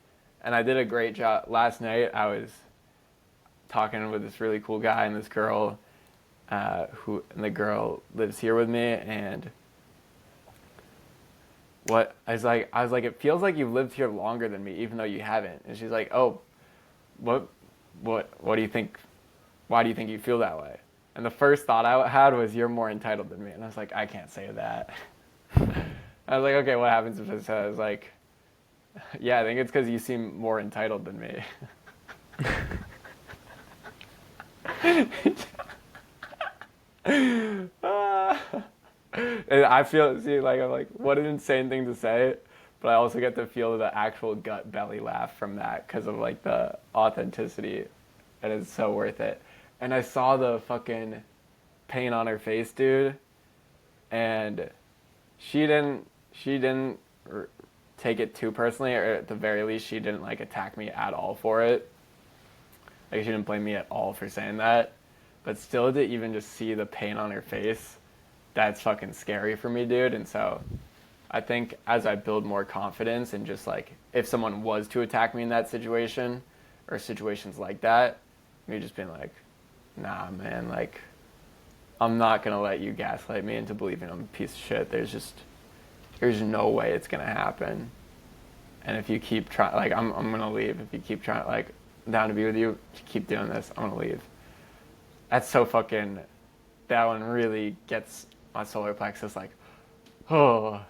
and I did a great job last night. I was talking with this really cool guy and this girl, and the girl lives here with me, and I was like, it feels like you've lived here longer than me, even though you haven't. And she's like, oh, what do you think? Why do you think you feel that way? And the first thought I had was, you're more entitled than me. And I was like, I can't say that. I was like, okay, what happens if I say? I was like, yeah, I think it's because you seem more entitled than me. And I feel, see, like, I'm like, what an insane thing to say, but I also get to feel the actual gut belly laugh from that because of like the authenticity, and it's so worth it. And I saw the fucking pain on her face, dude, and she didn't take it too personally, or at the very least, she didn't like attack me at all for it. Like, she didn't blame me at all for saying that. But still, to even just see the pain on her face, that's fucking scary for me, dude. And so I think as I build more confidence and just like, if someone was to attack me in that situation or situations like that, me just being like, nah, man, like, I'm not going to let you gaslight me into believing I'm a piece of shit. There's no way it's going to happen. And if you keep trying, like, I'm going to leave. If you keep trying, like, I'm down to be with you, if you keep doing this, I'm going to leave. That's so fucking, that one really gets my solar plexus like, oh,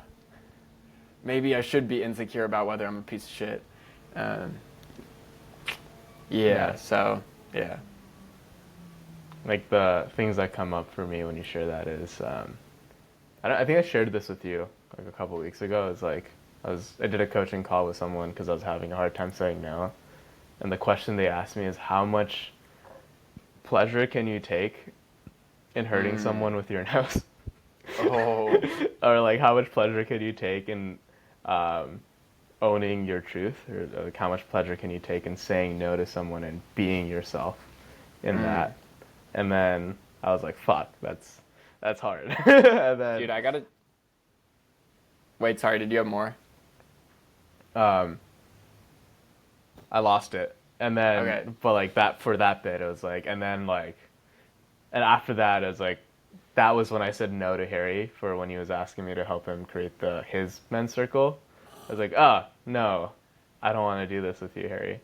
maybe I should be insecure about whether I'm a piece of shit. Yeah, so, yeah. Like the things that come up for me when you share that is, I think I shared this with you like a couple weeks ago. It's like I did a coaching call with someone because I was having a hard time saying no, and the question they asked me is how much pleasure can you take in hurting someone with your nose? Oh. Or like how much pleasure can you take in owning your truth, or like how much pleasure can you take in saying no to someone and being yourself in that? And then I was like, fuck, that's hard. And then, Dude, I gotta... Wait, sorry, did you have more? I lost it. And then, Okay. but like that, for that bit, it was like, and then like, and after that, it was like, that was when I said no to Harry for when he was asking me to help him create his men's circle. I was like, no, I don't want to do this with you, Harry.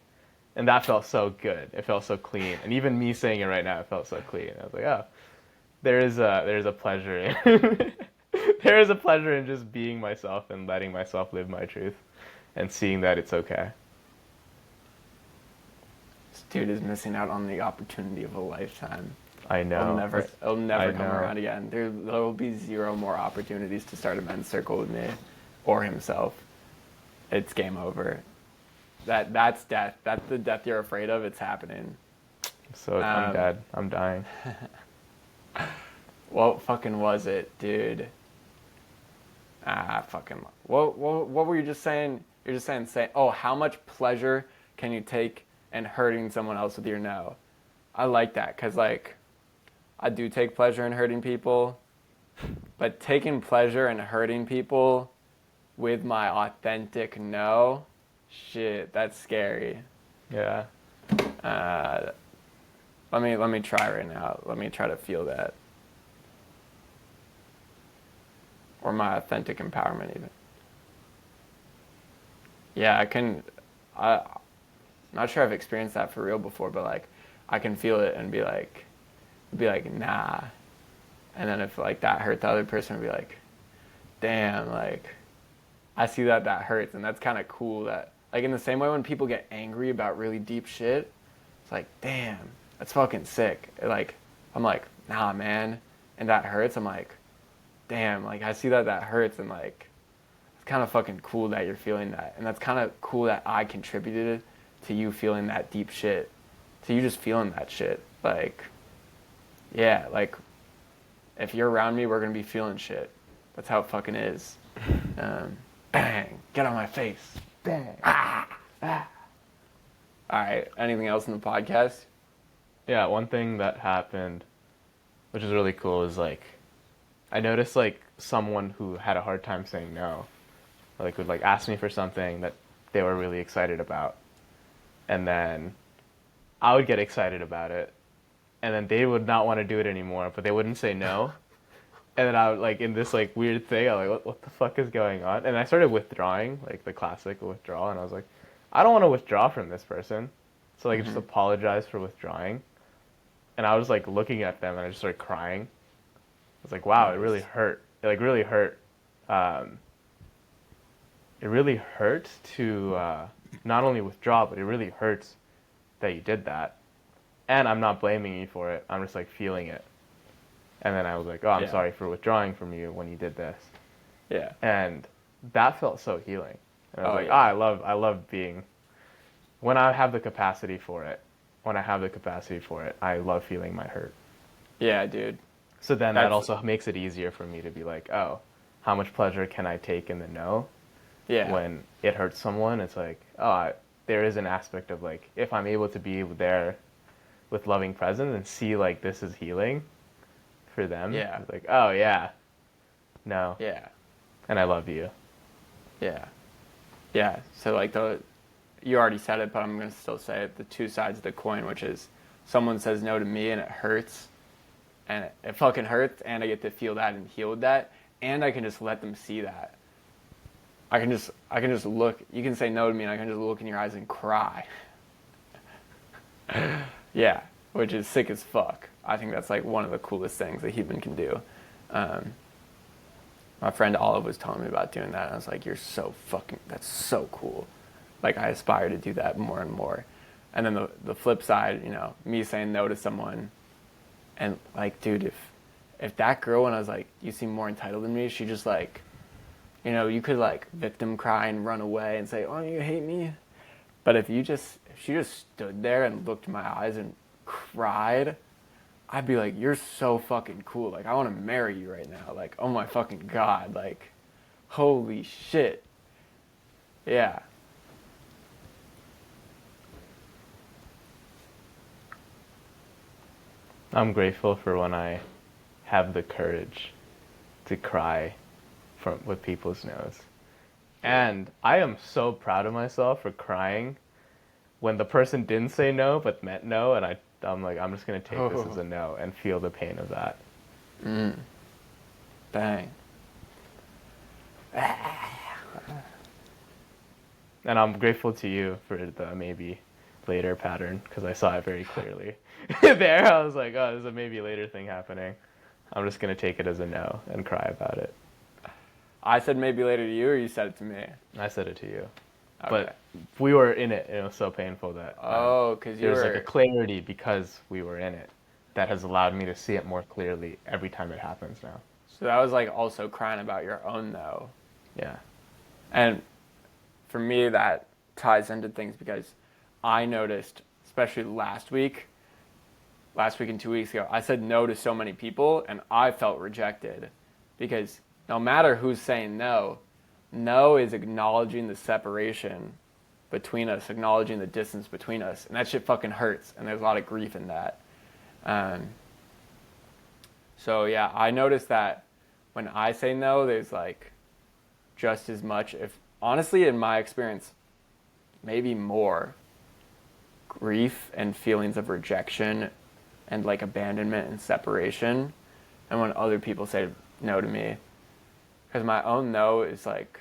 And that felt so good. It felt so clean. And even me saying it right now, it felt so clean. I was like, oh, there's a pleasure in there is a pleasure in just being myself and letting myself live my truth and seeing that it's okay. This dude is missing out on the opportunity of a lifetime. I know. It'll never come know. around again. There will be zero more opportunities to start a men's circle with me or himself. It's game over. That's death. That's the death you're afraid of. It's happening. So I'm dead. I'm dying. What fucking was it, dude? Fucking. What were you just saying? You're just saying, oh, how much pleasure can you take in hurting someone else with your no? I like that, because, like, I do take pleasure in hurting people, but taking pleasure in hurting people with my authentic no, shit, that's scary. Yeah. Let me try right now. Let me try to feel that. Or my authentic empowerment, even. Yeah, I'm not sure I've experienced that for real before, but like, I can feel it and be like, nah. And then if like that hurt the other person, I'd be like, damn, like, I see that hurts, and that's kind of cool. That, like, in the same way when people get angry about really deep shit, it's like, damn, that's fucking sick. Like, I'm like, nah, man, and that hurts. I'm like, damn, like, I see that hurts, and like, it's kind of fucking cool that you're feeling that, and that's kind of cool that I contributed to you feeling that deep shit, to you just feeling that shit. Like, yeah, like, if you're around me, we're gonna be feeling shit. That's how it fucking is. Bang, get on my face. Bang. Ah. All right, anything else in the podcast? Yeah, one thing that happened, which is really cool, is like, I noticed like someone who had a hard time saying no, like would like ask me for something that they were really excited about, and then I would get excited about it, and then they would not want to do it anymore, but they wouldn't say no. And then I would, like, in this, like, weird thing, I'm like, what the fuck is going on? And I started withdrawing, like, the classic withdrawal, and I was like, I don't want to withdraw from this person. So, like, just apologize for withdrawing. And I was, like, looking at them, and I just started crying. I was like, wow, Nice. It really hurt. It, like, really hurt. It really hurt to not only withdraw, but it really hurts that you did that. And I'm not blaming you for it. I'm just, like, feeling it. And then I was like, oh, I'm sorry for withdrawing from you when you did this. Yeah. And that felt so healing. And I was like, yeah. I love being, when I have the capacity for it, I love feeling my hurt. Yeah, dude. So then that also makes it easier for me to be like, oh, how much pleasure can I take in the no? Yeah. when it hurts someone, it's like, there is an aspect of like, if I'm able to be there with loving presence and see like this is healing for them, Yeah. it's like, oh yeah, no, Yeah. and I love you. Yeah. Yeah. So like you already said it, but I'm going to still say it, the two sides of the coin, which is someone says no to me and it hurts, and it fucking hurts, and I get to feel that and heal with that, and I can just let them see that. I can just look, you can say no to me and I can just look in your eyes and cry. Yeah, which is sick as fuck. I think that's like one of the coolest things a human can do. My friend Olive was telling me about doing that, and I was like, that's so cool. Like, I aspire to do that more and more. And then the flip side, me saying no to someone, and like, dude, if that girl, when I was like, you seem more entitled than me, she just like, you could like victim cry and run away and say, oh, you hate me. But if she just stood there and looked in my eyes and cried, I'd be like, you're so fucking cool. Like, I want to marry you right now. Like, oh my fucking God. Like, holy shit. Yeah. I'm grateful for when I have the courage to cry with people's nose. And I am so proud of myself for crying when the person didn't say no but meant no, and I'm like, I'm just going to take this as a no and feel the pain of that. Dang. And I'm grateful to you for the maybe later pattern, because I saw it very clearly. There, I was like, oh, there's a maybe later thing happening. I'm just going to take it as a no and cry about it. I said maybe later to you, or you said it to me? I said it to you. Okay. But we were in it, and it was so painful that because there was like a clarity because we were in it that has allowed me to see it more clearly every time it happens now. So that was like also crying about your own no. Yeah. And for me, that ties into things because I noticed, especially last week and 2 weeks ago, I said no to so many people, and I felt rejected because no matter who's saying no, no is acknowledging the separation between us, acknowledging the distance between us, and that shit fucking hurts, and there's a lot of grief in that. So yeah, I noticed that when I say no, there's like just as much, if honestly in my experience, maybe more grief and feelings of rejection and like abandonment and separation, and when other people say no to me. Because my own no is like,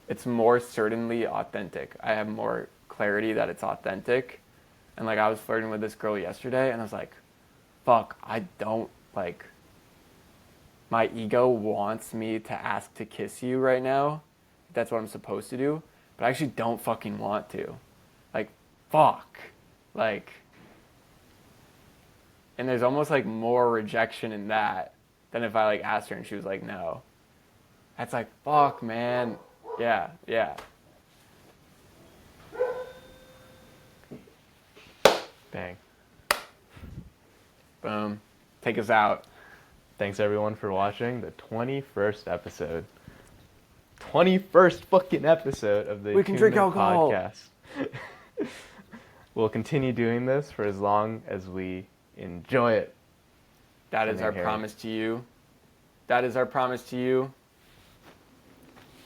it's more certainly authentic. I have more clarity that it's authentic. And like, I was flirting with this girl yesterday, and I was like, fuck, I don't, like, my ego wants me to ask to kiss you right now. That's what I'm supposed to do. But I actually don't fucking want to. Like, fuck. Like, and there's almost like more rejection in that than if I like asked her and she was like, no. That's like, fuck, man. Yeah. Bang. Boom. Take us out. Thanks everyone for watching the 21st episode. 21st fucking episode of the We can drink Attunement alcohol. Podcast. We'll continue doing this for as long as we enjoy it. That is our promise to you. That is our promise to you.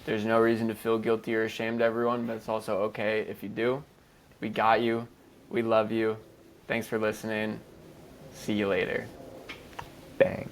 There's no reason to feel guilty or ashamed, everyone, but it's also okay if you do. We got you. We love you. Thanks for listening. See you later. Bang.